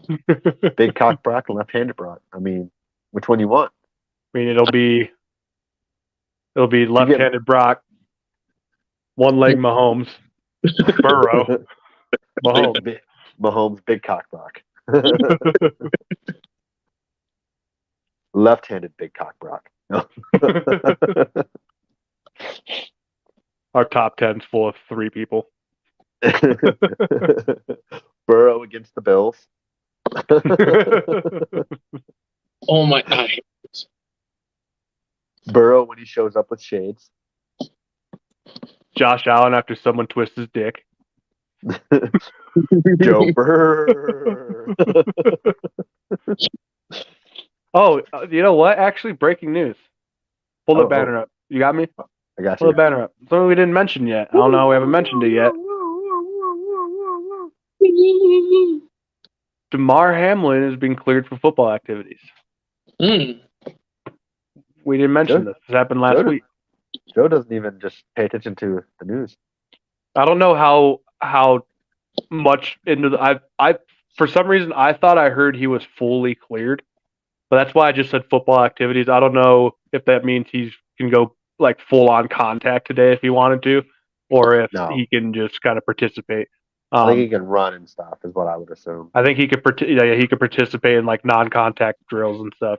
Speaker 1: Big cock Brock and left-handed Brock. I mean, which one you want?
Speaker 2: I mean, it'll be left-handed Brock, one leg Mahomes, Burrow, Mahomes.
Speaker 1: Mahomes, big cock Brock. Left-handed big cock Brock. No.
Speaker 2: Our top 10's full of 3 people.
Speaker 1: Burrow against the Bills.
Speaker 3: Oh my God.
Speaker 1: Burrow when he shows up with shades.
Speaker 2: Josh Allen after someone twists his dick.
Speaker 1: Joe Burr.
Speaker 2: Oh, you know what? Actually, breaking news. Pull the banner up. You got me?
Speaker 1: I got
Speaker 2: Pull
Speaker 1: you.
Speaker 2: the banner up. Something we didn't mention yet. I don't know. We haven't mentioned it yet. DeMar Hamlin has been cleared for football activities. We didn't mention this. This happened last week.
Speaker 1: Joe doesn't even just pay attention to the news.
Speaker 2: I don't know how much into the I for some reason I thought I heard he was fully cleared, but that's why I just said football activities. I don't know if that means he can go like full on contact today if he wanted to, or if he can just kind of participate.
Speaker 1: I think he can run and stuff, is what I would assume.
Speaker 2: I think he could he could participate in like non-contact drills and stuff.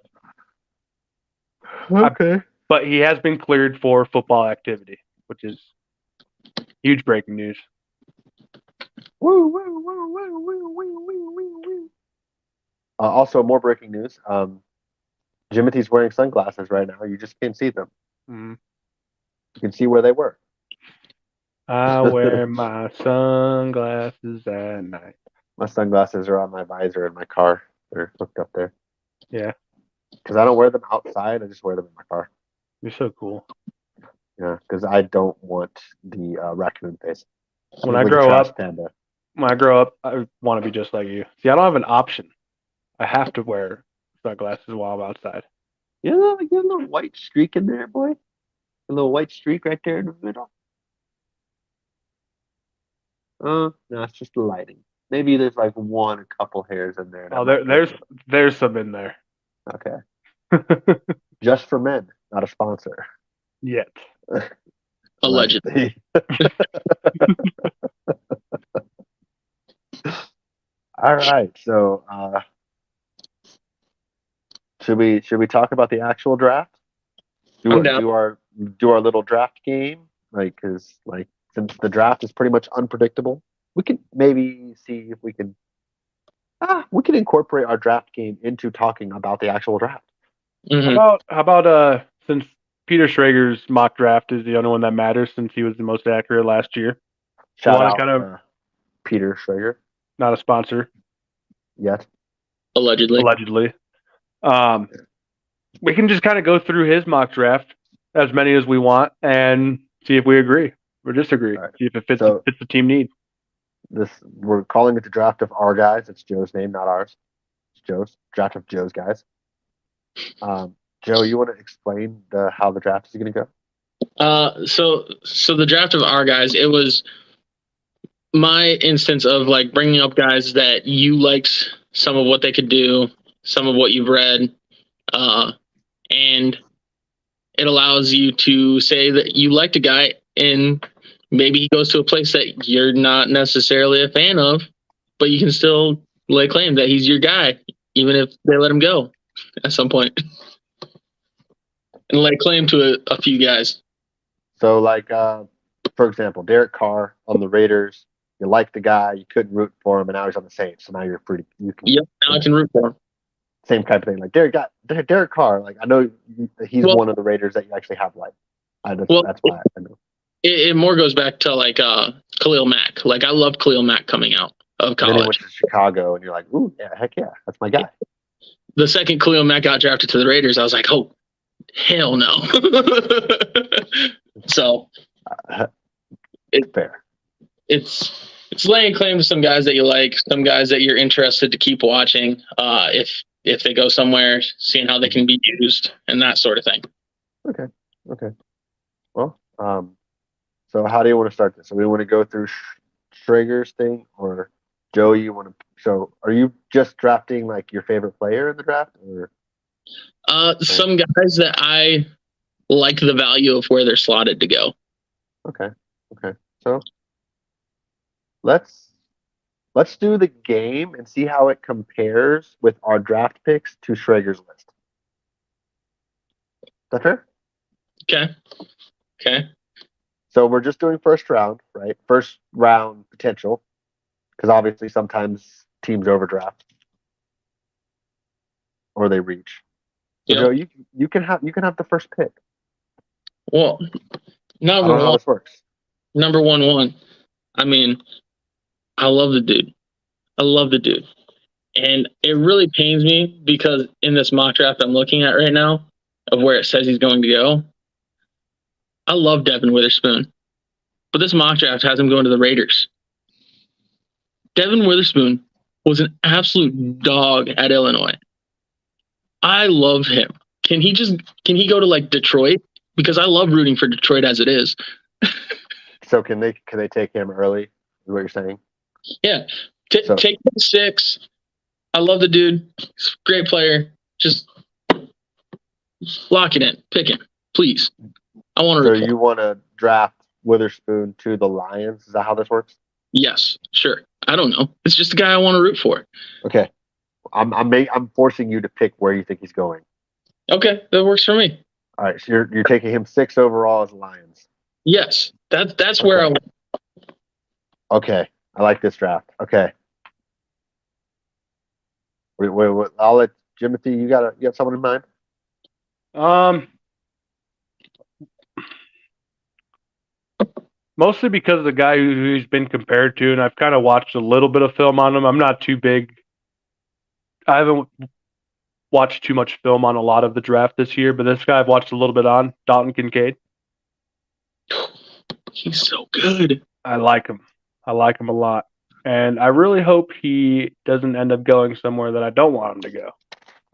Speaker 1: Okay.
Speaker 2: But he has been cleared for football activity, which is huge breaking news.
Speaker 1: Woo, woo, woo, woo, woo, woo, woo, woo, woo. Also, more breaking news. Jimothy's wearing sunglasses right now. You just can't see them.
Speaker 2: Mm-hmm.
Speaker 1: You can see where they were.
Speaker 2: I wear my sunglasses at night.
Speaker 1: My sunglasses are on my visor in my car. They're hooked up there.
Speaker 2: Yeah.
Speaker 1: Because I don't wear them outside. I just wear them in my car.
Speaker 2: You're so cool.
Speaker 1: Yeah, because I don't want the raccoon face.
Speaker 2: When I grow up, I want to be just like you. See, I don't have an option. I have to wear sunglasses while I'm outside.
Speaker 1: You know, you get a little white streak in there, boy. A little white streak right there in the middle. No, it's just the lighting. Maybe there's like a couple hairs in there.
Speaker 2: Oh, there's some in there.
Speaker 1: Okay. Just for men, not a sponsor.
Speaker 2: Yet.
Speaker 3: Allegedly.
Speaker 1: All right. So should we talk about the actual draft? Do our little draft game? Because since the draft is pretty much unpredictable, we can maybe see if we can incorporate our draft game into talking about the actual draft.
Speaker 3: Mm-hmm.
Speaker 2: How about since Peter Schrager's mock draft is the only one that matters since he was the most accurate last year.
Speaker 1: Shout out Peter Schrager.
Speaker 2: Not a sponsor
Speaker 1: yet.
Speaker 3: Allegedly.
Speaker 2: We can just kind of go through his mock draft, as many as we want, and see if we agree or disagree. Right. See if it fits the team need.
Speaker 1: We're calling it the draft of our guys. It's Joe's name, not ours. It's Joe's draft of Joe's guys. Joe, you want to explain how the draft is going to
Speaker 3: go? So the draft of our guys, it was my instance of like bringing up guys that you liked some of what they could do, some of what you've read, and it allows you to say that you liked a guy and maybe he goes to a place that you're not necessarily a fan of, but you can still lay claim that he's your guy, even if they let him go at some point. And lay claim to a few guys.
Speaker 1: So, for example, Derek Carr on the Raiders, you like the guy, you couldn't root for him, and now he's on the Saints, so now you're free.
Speaker 3: Yep, now I can root for him.
Speaker 1: Same type of thing. Like Derek Carr, I know he's one of the Raiders that you actually have liked. That's why I know.
Speaker 3: It more goes back to Khalil Mack. I loved Khalil Mack coming out of college.
Speaker 1: Then he went to Chicago, and you're like, ooh, yeah, heck yeah, that's my guy.
Speaker 3: The second Khalil Mack got drafted to the Raiders, I was like, oh, hell no. So
Speaker 1: it's fair.
Speaker 3: It's laying claim to some guys that you like, some guys that you're interested to keep watching. If they go somewhere, seeing how they can be used and that sort of thing.
Speaker 1: Okay. Well, so how do you want to start this? So we want to go through Schrager's thing, or Joe, you want to? So are you just drafting your favorite player in the draft, or?
Speaker 3: Some guys that I like the value of where they're slotted to go.
Speaker 1: Okay. So let's do the game and see how it compares with our draft picks to Schrager's list. Is that fair?
Speaker 3: Okay.
Speaker 1: So we're just doing first round, right? First round potential, because obviously sometimes teams overdraft or they reach. So Joe, you can have the first pick.
Speaker 3: Well,
Speaker 1: I don't know how this works.
Speaker 3: Number one. I mean, I love the dude. And it really pains me because in this mock draft I'm looking at right now of where it says he's going to go, I love Devin Witherspoon. But this mock draft has him going to the Raiders. Devin Witherspoon was an absolute dog at Illinois. I love him. Can he go to Detroit? Because I love rooting for Detroit as it is.
Speaker 1: So can they take him early? Is what you're saying?
Speaker 3: Yeah. Take him 6. I love the dude. He's a great player. Just lock it in. Pick him, please. I want to.
Speaker 1: So you want to draft Witherspoon to the Lions? Is that how this works?
Speaker 3: Yes, sure. I don't know. It's just a guy I want to root for.
Speaker 1: Okay, I'm forcing you to pick where you think he's going.
Speaker 3: Okay, that works for me.
Speaker 1: All right, so you're taking him 6 overall as Lions.
Speaker 3: Yes, that's where I want.
Speaker 1: Okay, I like this draft. Okay. Wait, I'll let Jimothy. You got someone in mind?
Speaker 2: Mostly because of the guy who he's been compared to, and I've kind of watched a little bit of film on him. I'm not too big. I haven't watched too much film on a lot of the draft this year, but this guy I've watched a little bit on, Dalton Kincaid.
Speaker 3: He's so good.
Speaker 2: I like him. I like him a lot. And I really hope he doesn't end up going somewhere that I don't want him to go,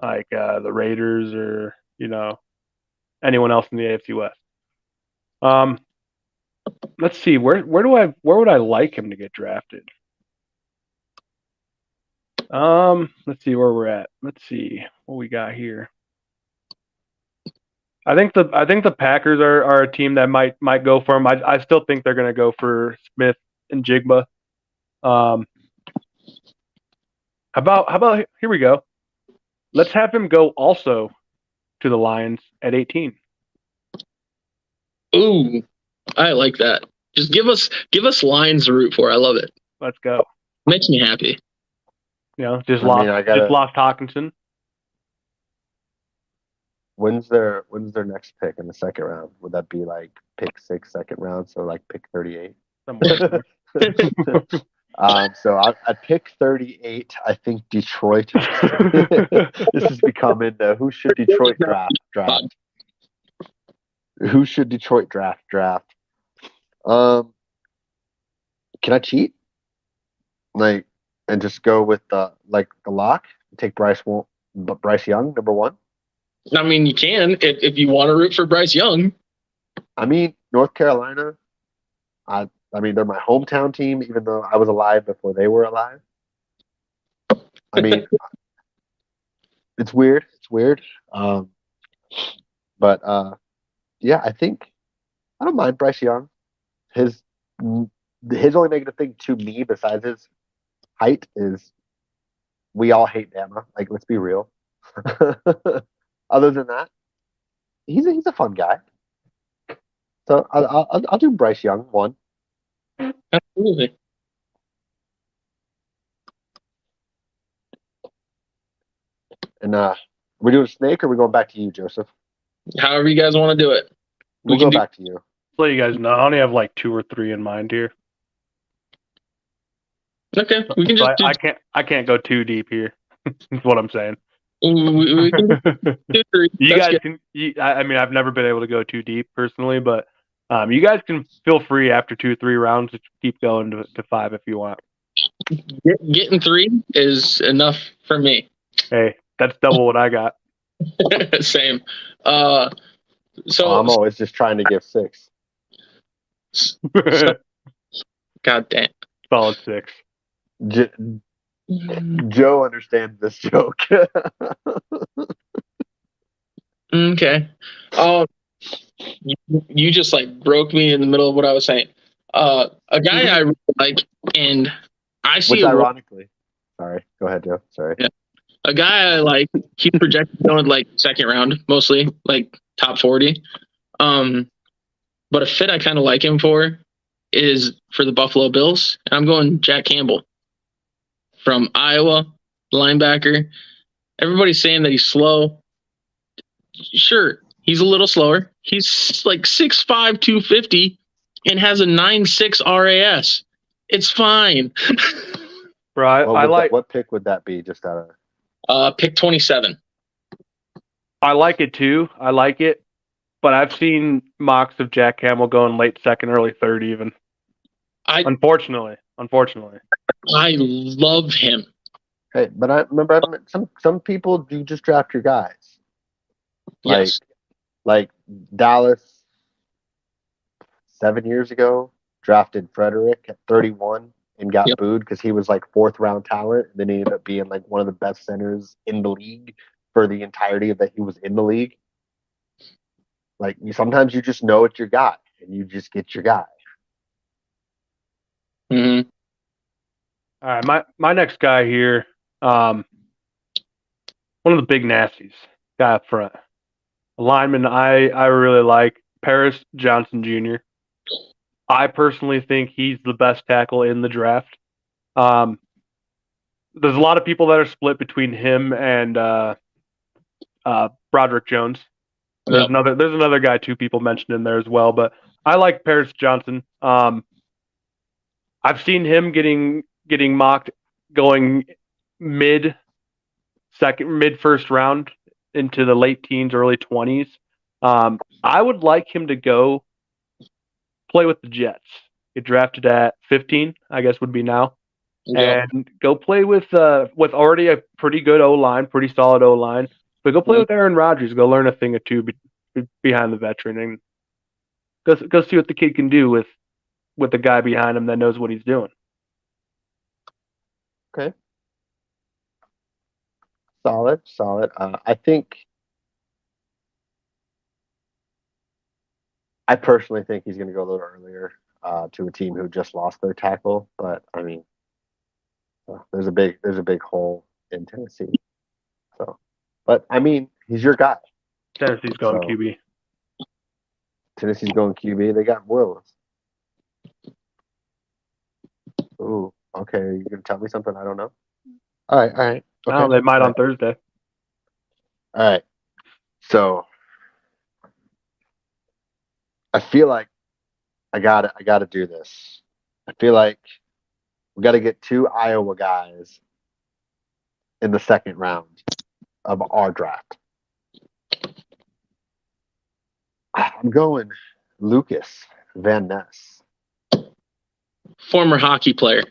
Speaker 2: like the Raiders or, anyone else in the AFC West. Let's see. Where would I like him to get drafted? Let's see where we're at. Let's see what we got here. I think the Packers are a team that might go for him. I still think they're going to go for Smith and Jigba. How about here we go. Let's have him go also to the Lions at 18.
Speaker 3: Ooh, I like that. Just give us Lions to root for. I love it.
Speaker 2: Let's go.
Speaker 3: Makes me happy.
Speaker 2: Just lost Hawkinson.
Speaker 1: When's their next pick in the second round? Would that be like pick 6, second round? So like pick 38. So at pick 38, I think Detroit. This is becoming who should Detroit draft? Who should Detroit draft? Can I cheat? And just go with the lock? Take Bryce Young, number 1?
Speaker 3: I mean, you can if you want to root for Bryce Young.
Speaker 1: I mean, North Carolina. I mean, they're my hometown team, even though I was alive before they were alive. I mean, it's weird. But yeah, I think I don't mind Bryce Young. His only negative thing to me, besides his height, is we all hate Bama. Like, let's be real. Other than that, he's a fun guy. So I'll do Bryce Young 1.
Speaker 3: Absolutely.
Speaker 1: And we're doing Snake, or are we going back to you, Joseph?
Speaker 3: However you guys want to do it.
Speaker 1: We'll go back to you.
Speaker 2: Let you guys know, I only have like 2 or 3 in mind here.
Speaker 3: Okay, we can just.
Speaker 2: I can't go too deep here. That's what I'm saying.
Speaker 3: We can do 3.
Speaker 2: You guys can. I mean, I've never been able to go too deep personally, but you guys can feel free after 2 or 3 rounds to keep going to 5 if you want.
Speaker 3: Getting 3 is enough for me.
Speaker 2: Hey, that's double what I got.
Speaker 3: Same. So
Speaker 1: I'm always just trying to give 6.
Speaker 3: God damn.
Speaker 2: Solid 6.
Speaker 1: Joe understands this joke.
Speaker 3: Okay. You just broke me in the middle of what I was saying. A guy I really like, and I see.
Speaker 1: Which ironically, sorry. Go ahead, Joe. Sorry.
Speaker 3: Yeah. A guy I like. He projected going second round, mostly top 40. But a fit I kind of like him for is for the Buffalo Bills, and I'm going Jack Campbell from Iowa, linebacker. Everybody's saying that he's slow. Sure, he's a little slower. He's 6'5", 250, and has a 9.6 RAS. It's fine.
Speaker 2: Bro,
Speaker 1: what pick would that be? Just out
Speaker 3: of pick 27.
Speaker 2: I like it too. I like it, but I've seen mocks of Jack Campbell going late second, early third, even. Unfortunately.
Speaker 3: I love him.
Speaker 1: Hey, but I remember some people do just draft your guys.
Speaker 3: Yes.
Speaker 1: Like Dallas 7 years ago drafted Frederick at 31 and got booed because he was 4th round talent, and then he ended up being one of the best centers in the league for the entirety of that he was in the league. Sometimes you just know it's your guy and you just get your guy.
Speaker 3: Mm-hmm.
Speaker 2: All right, my next guy here, one of the big nasties, guy up front, a lineman I really like, Paris Johnson Jr. I personally think he's the best tackle in the draft. Um, there's a lot of people that are split between him and Broderick Jones. There's
Speaker 3: Yep.
Speaker 2: another guy two people mentioned in there as well, but I like Paris Johnson. I've seen him getting mocked going mid first round into the late teens, early 20s. I would like him to go play with the Jets. Get drafted at 15, I guess would be now,
Speaker 3: Yep.
Speaker 2: and go play with already a pretty good O line, pretty solid O line. But go play with Aaron Rodgers. Go learn a thing or two behind the veteran, and go see what the kid can do with the guy behind him that knows what he's doing.
Speaker 1: Okay. Solid. I personally think he's going to go a little earlier to a team who just lost their tackle, but I mean, there's a big hole in Tennessee. So, but I mean, he's your guy.
Speaker 2: Tennessee's going
Speaker 1: So,
Speaker 2: QB.
Speaker 1: Tennessee's going QB. They got Wills. Ooh, okay. You're gonna tell me something I don't know? All right. Okay.
Speaker 2: No, they might on Thursday.
Speaker 1: All right. So I feel like I gotta do this. I feel like we gotta get 2 Iowa guys in the second round of our draft. I'm going Lucas Van Ness.
Speaker 3: Former hockey player.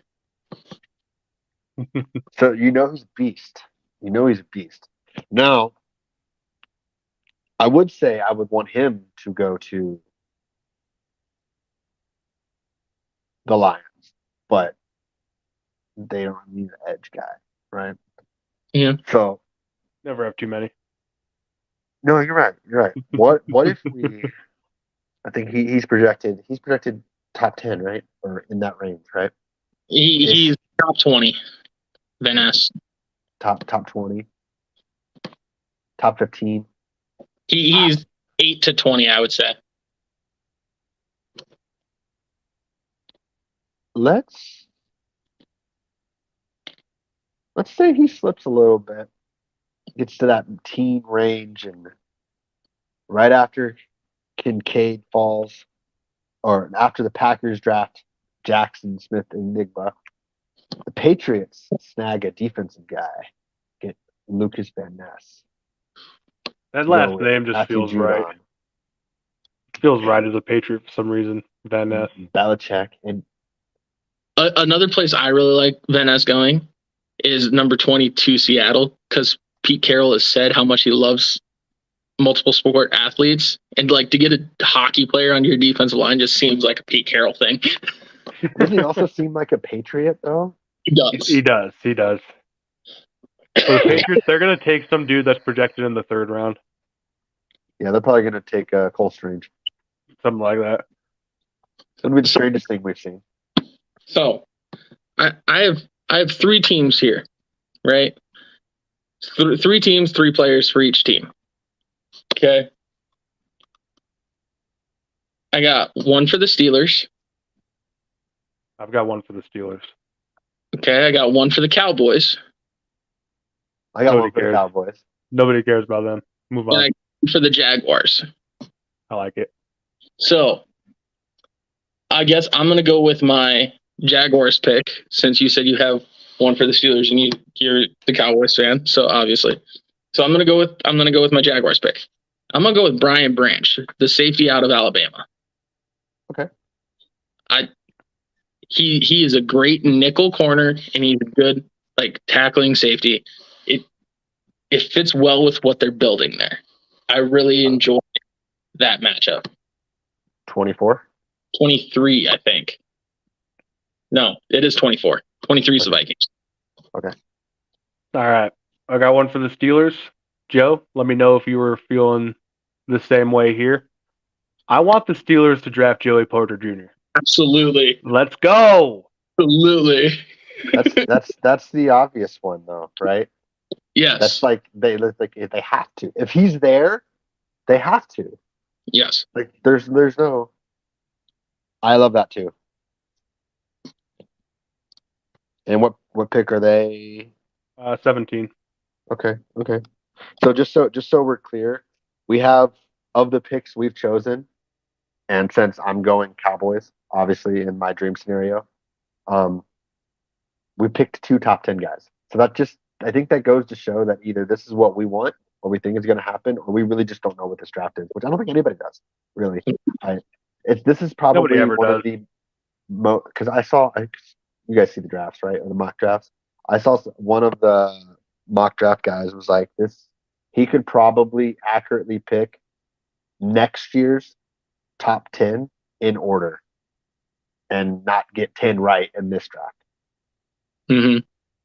Speaker 1: So you know he's a beast. You know he's a beast. Now, I would say I would want him to go to the Lions, but they don't need an edge guy, right?
Speaker 3: Yeah.
Speaker 1: So
Speaker 2: Never have too many.
Speaker 1: no, you're right. You're right. What if we? I think he's projected. He's projected top 10, right, or in that range, right?
Speaker 3: He's top 20. Van Ness.
Speaker 1: Top 20, top 15.
Speaker 3: He's 8 to 20, I would say.
Speaker 1: Let's say he slips a little bit, gets to that teen range, and right after Kincaid falls, or after the Packers draft Jackson Smith Enigma, the Patriots snag a defensive guy, get Lucas Van Ness.
Speaker 2: That last name just
Speaker 1: Matthew
Speaker 2: feels
Speaker 1: Judon.
Speaker 2: right. Feels right as a Patriot for some reason. Van Ness.
Speaker 1: Belichick. And
Speaker 3: another place I really like Van Ness going is number 22 Seattle, because Pete Carroll has said how much he loves multiple sport athletes, and like to get a hockey player on your defensive line just seems like a Pete Carroll thing.
Speaker 1: Doesn't he also seem like a Patriot though?
Speaker 3: He does.
Speaker 2: He does. For the Patriots, they're going to take some dude that's projected in the third round.
Speaker 1: Yeah, they're probably going to take Cole Strange.
Speaker 2: Something like that.
Speaker 1: It's going to be the strangest thing we've seen.
Speaker 3: So, I have 3 teams here, right? 3 teams, 3 players for each team. Okay. I got one for the Steelers.
Speaker 2: I've got one for the Steelers.
Speaker 3: Okay, I got one for the Cowboys.
Speaker 1: I got one for the Cowboys.
Speaker 2: Nobody cares about them. Move on.
Speaker 3: And I got one for the Jaguars.
Speaker 2: I like it.
Speaker 3: So, I guess I'm going to go with my Jaguars pick, since you said you have one for the Steelers and you're the Cowboys fan, so obviously. So I'm going to go with my Jaguars pick. I'm going to go with Brian Branch, the safety out of Alabama.
Speaker 1: Okay.
Speaker 3: He is a great nickel corner, and he's a good tackling safety. It fits well with what they're building there. I really enjoy that matchup.
Speaker 1: 24?
Speaker 3: 23, I think. No, it is 24. 23 is the Vikings.
Speaker 1: Okay.
Speaker 2: All right. I got one for the Steelers. Joe, let me know if you were feeling the same way here. I want the Steelers to draft Joey Porter Jr.
Speaker 3: Absolutely.
Speaker 2: Let's go.
Speaker 3: Absolutely.
Speaker 1: That's the obvious one though, right?
Speaker 3: Yes.
Speaker 1: That's like they have to. If he's there, they have to.
Speaker 3: Yes.
Speaker 1: Like there's no. I love that too. And what pick are they?
Speaker 2: 17.
Speaker 1: Okay. So just so we're clear, we have of the picks we've chosen, and since I'm going Cowboys, obviously in my dream scenario, um, we picked 2 top 10 guys. So I think that goes to show that either this is what we want, or we think is going to happen, or we really just don't know what this draft is, which I don't think anybody does, really. I, this is
Speaker 2: Nobody
Speaker 1: probably
Speaker 2: ever
Speaker 1: one
Speaker 2: does.
Speaker 1: of the because you guys see the drafts, right? Or the mock drafts. I saw one of the mock draft guys was like this. He could probably accurately pick next year's top 10 in order and not get 10 right in this draft.
Speaker 3: Mm-hmm.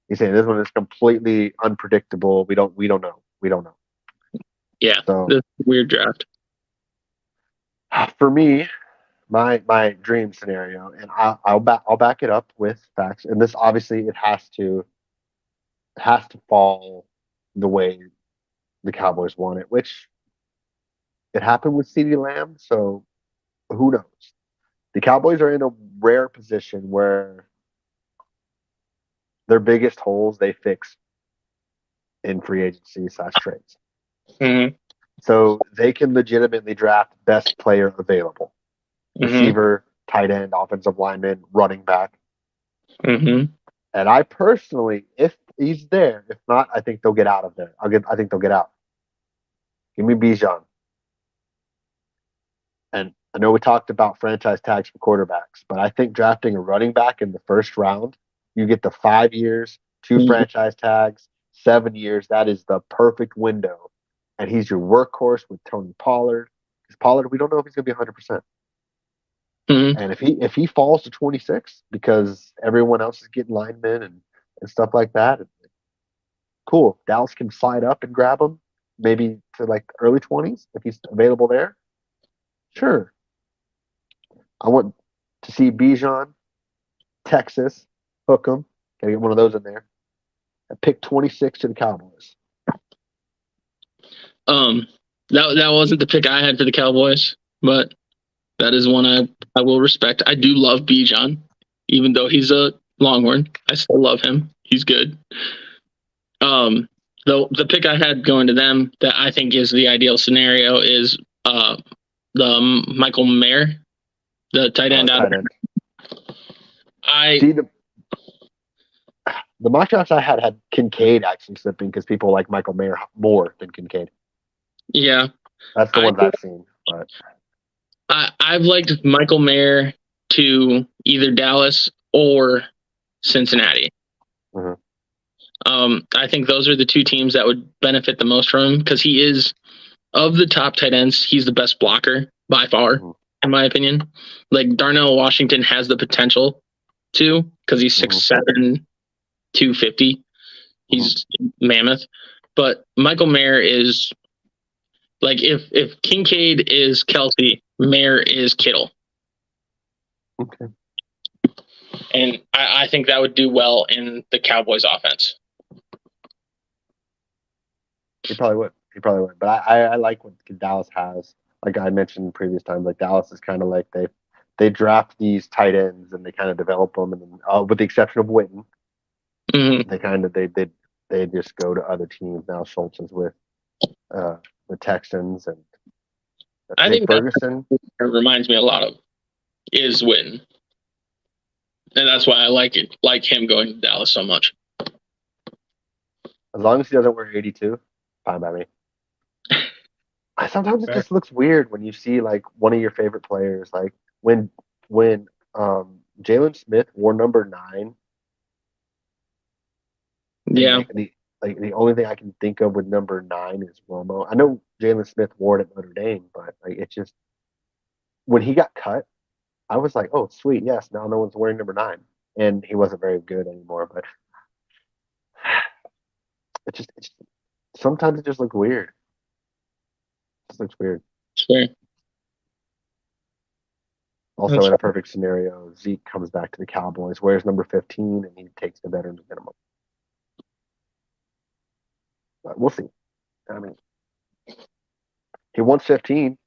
Speaker 1: He's saying this one is completely unpredictable. We don't know.
Speaker 3: Yeah.
Speaker 1: So
Speaker 3: This weird draft.
Speaker 1: for me, my dream scenario, and I'll back it up with facts. And this obviously it has to fall the way the Cowboys want it, which it happened with CeeDee Lamb. So who knows? The Cowboys are in a rare position where their biggest holes they fix in free agency / trades.
Speaker 3: Mm-hmm.
Speaker 1: So they can legitimately draft best player available.
Speaker 3: Mm-hmm.
Speaker 1: Receiver, tight end, offensive lineman, running back.
Speaker 3: Mm-hmm.
Speaker 1: And I personally, if he's there, if not, I think they'll get out of there. I think they'll get out. Give me Bijan. And I know we talked about franchise tags for quarterbacks, but I think drafting a running back in the first round, you get the 5 years, 2
Speaker 3: Mm-hmm.
Speaker 1: franchise tags, 7 years. That is the perfect window. And he's your workhorse with Tony Pollard. Because Pollard, we don't know if he's going to be 100%.
Speaker 3: Mm-hmm.
Speaker 1: And if he falls to 26 because everyone else is getting linemen and stuff like that, cool. Dallas can slide up and grab him, maybe to like early 20s if he's available there. Sure. I want to see Bijan, Texas, hook him. Gotta get one of those in there. And pick 26 to the Cowboys.
Speaker 3: That wasn't the pick I had for the Cowboys, but that is one I will respect. I do love Bijan, even though he's a Longhorn. I still love him. He's good. The pick I had going to them that I think is the ideal scenario is the Michael Mayer, the tight end out.
Speaker 1: Tight end.
Speaker 3: I
Speaker 1: See the mock drafts I had Kincaid actually slipping because people like Michael Mayer more than Kincaid.
Speaker 3: Yeah,
Speaker 1: That's the ones I've seen. But
Speaker 3: I've liked Michael Mayer to either Dallas or Cincinnati.
Speaker 1: Mhm.
Speaker 3: I think those are the 2 teams that would benefit the most from him because he is, of the top tight ends, he's the best blocker by far, in my opinion. Like Darnell Washington has the potential to because he's 6'7", 250. He's mammoth. But Michael Mayer is like if Kincaid is Kelsey, Mayer is Kittle.
Speaker 1: Okay.
Speaker 3: And I think that would do well in the Cowboys offense.
Speaker 1: He probably would. But I like what Dallas has. Like I mentioned previous times, like Dallas is kind of like they draft these tight ends and they kind of develop them, and then, with the exception of Witten, they kind of they just go to other teams. Now Schultz is with the Texans, and
Speaker 3: I
Speaker 1: Nick
Speaker 3: think
Speaker 1: Ferguson.
Speaker 3: that reminds me a lot of is Witten. And that's why I like him going to Dallas so much.
Speaker 1: As long as he doesn't wear 82, fine by me. Sometimes it just looks weird when you see like one of your favorite players, like when Jalen Smith wore number 9.
Speaker 3: Yeah.
Speaker 1: The only thing I can think of with number 9 is Romo. I know Jalen Smith wore it at Notre Dame, but like it's just when he got cut, I was like, oh sweet, yes, now no one's wearing number 9, and he wasn't very good anymore. But it's sometimes it just looks weird. It just looks weird.
Speaker 3: Sure.
Speaker 1: Also,
Speaker 3: That's
Speaker 1: in a perfect scenario, Zeke comes back to the Cowboys, wears number 15, and he takes the veterans minimum. But we'll see. I mean, he wants 15.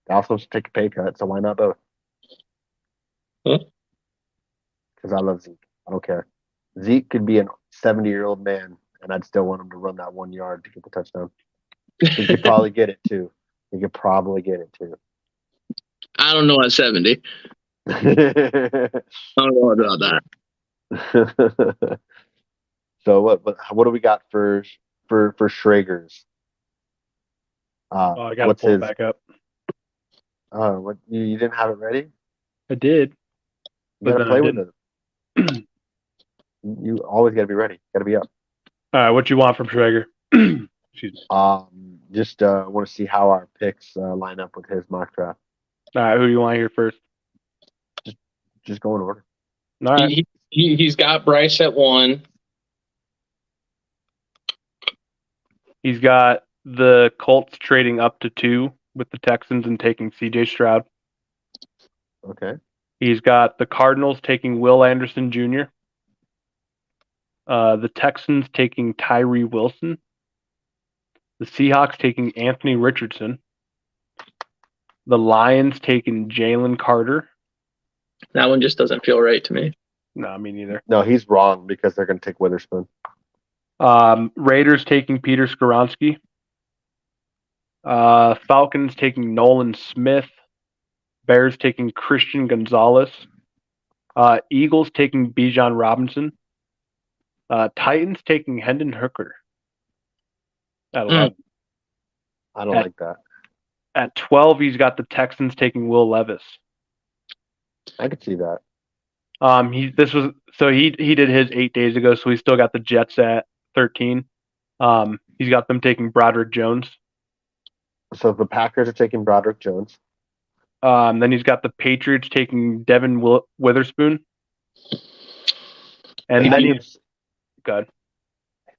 Speaker 1: Dallas wants to take a pay cut, so why not both?
Speaker 3: Huh?
Speaker 1: Because I love Zeke. I don't care. Zeke could be a 70-year-old man, and I'd still want him to run that 1 yard to get the touchdown. He could probably get it too. He could probably get it too.
Speaker 3: I don't know at 70. I don't know about that.
Speaker 1: So what do we got for Schrager's?
Speaker 2: I got to
Speaker 1: What's
Speaker 2: pull
Speaker 1: his?
Speaker 2: it back up.
Speaker 1: What you didn't have it ready?
Speaker 2: I did,
Speaker 1: You
Speaker 2: but
Speaker 1: got to
Speaker 2: then
Speaker 1: play
Speaker 2: I
Speaker 1: with
Speaker 2: didn't.
Speaker 1: it. You always got to be ready. Got to be up.
Speaker 2: All right, what you want from Schrager? Excuse me.
Speaker 1: Just want to see how our picks line up with his mock draft.
Speaker 2: All right, who do you want here first?
Speaker 1: Just go in order.
Speaker 2: All right.
Speaker 3: He's got Bryce at 1.
Speaker 2: He's got the Colts trading up to 2 with the Texans and taking C.J. Stroud.
Speaker 1: Okay.
Speaker 2: He's got the Cardinals taking Will Anderson Jr., the Texans taking Tyree Wilson, the Seahawks taking Anthony Richardson, the Lions taking Jalen Carter.
Speaker 3: That one just doesn't feel right to me.
Speaker 2: No, me neither.
Speaker 1: No, he's wrong because they're going to take Witherspoon.
Speaker 2: Raiders taking Peter Skoronski. Falcons taking Nolan Smith. Bears taking Christian Gonzalez. Eagles taking Bijan Robinson. Titans taking Hendon Hooker at 11.
Speaker 1: I don't like that.
Speaker 2: At 12, he's got the Texans taking Will Levis.
Speaker 1: I could see that.
Speaker 2: He did his 8 days ago, so he's still got the Jets at 13. He's got them taking Broderick Jones.
Speaker 1: So the Packers are taking Broderick Jones.
Speaker 2: Then he's got the Patriots taking Devin Witherspoon. And then he's good.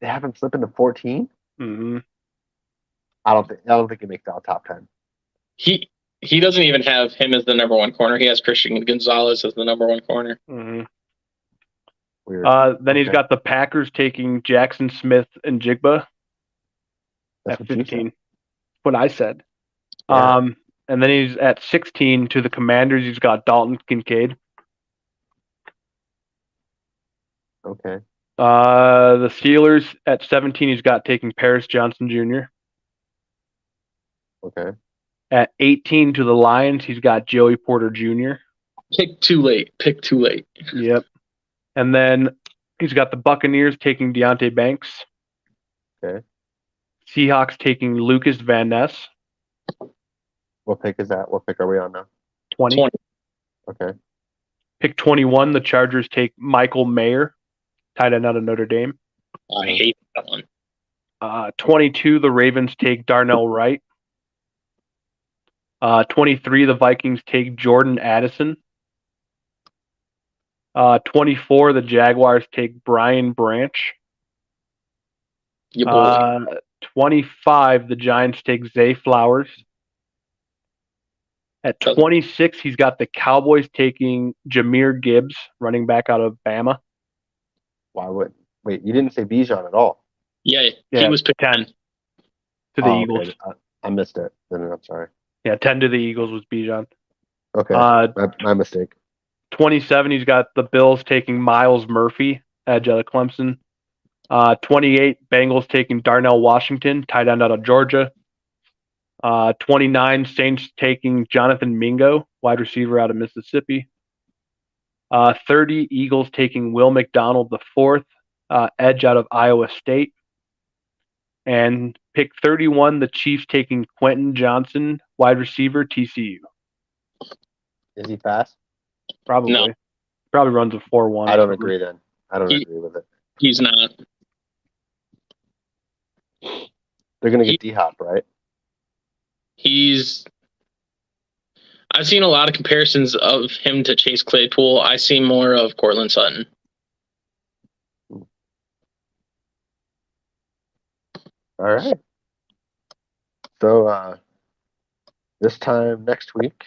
Speaker 1: They have him slip into 14.
Speaker 2: Mm-hmm.
Speaker 1: I don't think he makes out top 10.
Speaker 3: He doesn't even have him as the number 1 corner. He has Christian Gonzalez as the number 1 corner.
Speaker 2: Mm-hmm.
Speaker 1: Weird.
Speaker 2: Then he's got the Packers taking Jackson Smith and Jigba
Speaker 1: That's
Speaker 2: at
Speaker 1: what
Speaker 2: 15. What I said.
Speaker 1: Yeah.
Speaker 2: And then he's at 16 to the Commanders. He's got Dalton Kincaid.
Speaker 1: Okay.
Speaker 2: The Steelers at 17. He's got taking Paris Johnson Jr.
Speaker 1: Okay.
Speaker 2: At 18 to the Lions, he's got Joey Porter Jr.
Speaker 3: Pick too late.
Speaker 2: Yep. And then he's got the Buccaneers taking Deontay Banks.
Speaker 1: Okay.
Speaker 2: Seahawks taking Lucas Van Ness.
Speaker 1: What pick is that? What pick are we on now?
Speaker 2: 20.
Speaker 1: Okay.
Speaker 2: Pick 21, the Chargers take Michael Mayer, tight end out of Notre Dame.
Speaker 3: I hate that one.
Speaker 2: 22, the Ravens take Darnell Wright. 23, the Vikings take Jordan Addison. 24, the Jaguars take Brian Branch.
Speaker 3: Your boy.
Speaker 2: 25, the Giants take Zay Flowers. At 26, he's got the Cowboys taking Jahmyr Gibbs, running back out of Bama.
Speaker 1: Wait, you didn't say Bijan at all.
Speaker 3: Yeah, he was picked
Speaker 2: 10 to the Eagles.
Speaker 1: Okay. I missed it. Then I'm sorry.
Speaker 2: Yeah, 10 to the Eagles was Bijan.
Speaker 1: Okay, my mistake.
Speaker 2: 27, he's got the Bills taking Miles Murphy, edge out of Clemson. 28, Bengals taking Darnell Washington, tight end out of Georgia. 29, Saints taking Jonathan Mingo, wide receiver out of Mississippi. 30, Eagles taking Will McDonald the fourth, edge out of Iowa State. And pick 31, the Chiefs taking Quentin Johnson, wide receiver, TCU.
Speaker 1: Is he fast?
Speaker 2: Probably.
Speaker 3: No.
Speaker 2: Probably runs a 4.1.
Speaker 1: I don't agree then. I don't agree with it.
Speaker 3: He's not.
Speaker 1: They're going to get D-Hop, right?
Speaker 3: I've seen a lot of comparisons of him to Chase Claypool. I see more of Cortland Sutton.
Speaker 1: All right. So this time next week,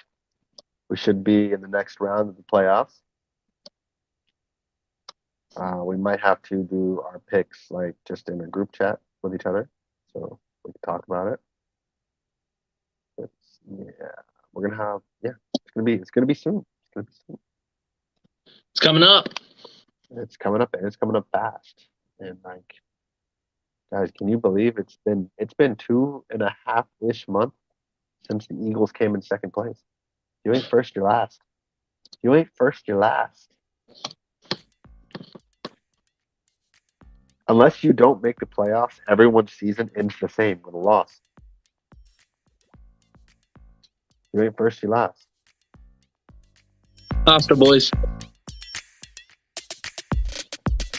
Speaker 1: We should be in the next round of the playoffs. We might have to do our picks like just in a group chat with each other, so we can talk about it. We're gonna have it's gonna be soon.
Speaker 3: It's coming up.
Speaker 1: It's coming up, and it's coming up fast. And like, guys, can you believe it's been 2.5-ish months since the Eagles came in second place? You ain't first, you're last. You ain't first, you're last. Unless you don't make the playoffs, everyone's season ends the same with a loss. You ain't first, you're last.
Speaker 3: Pasta boys.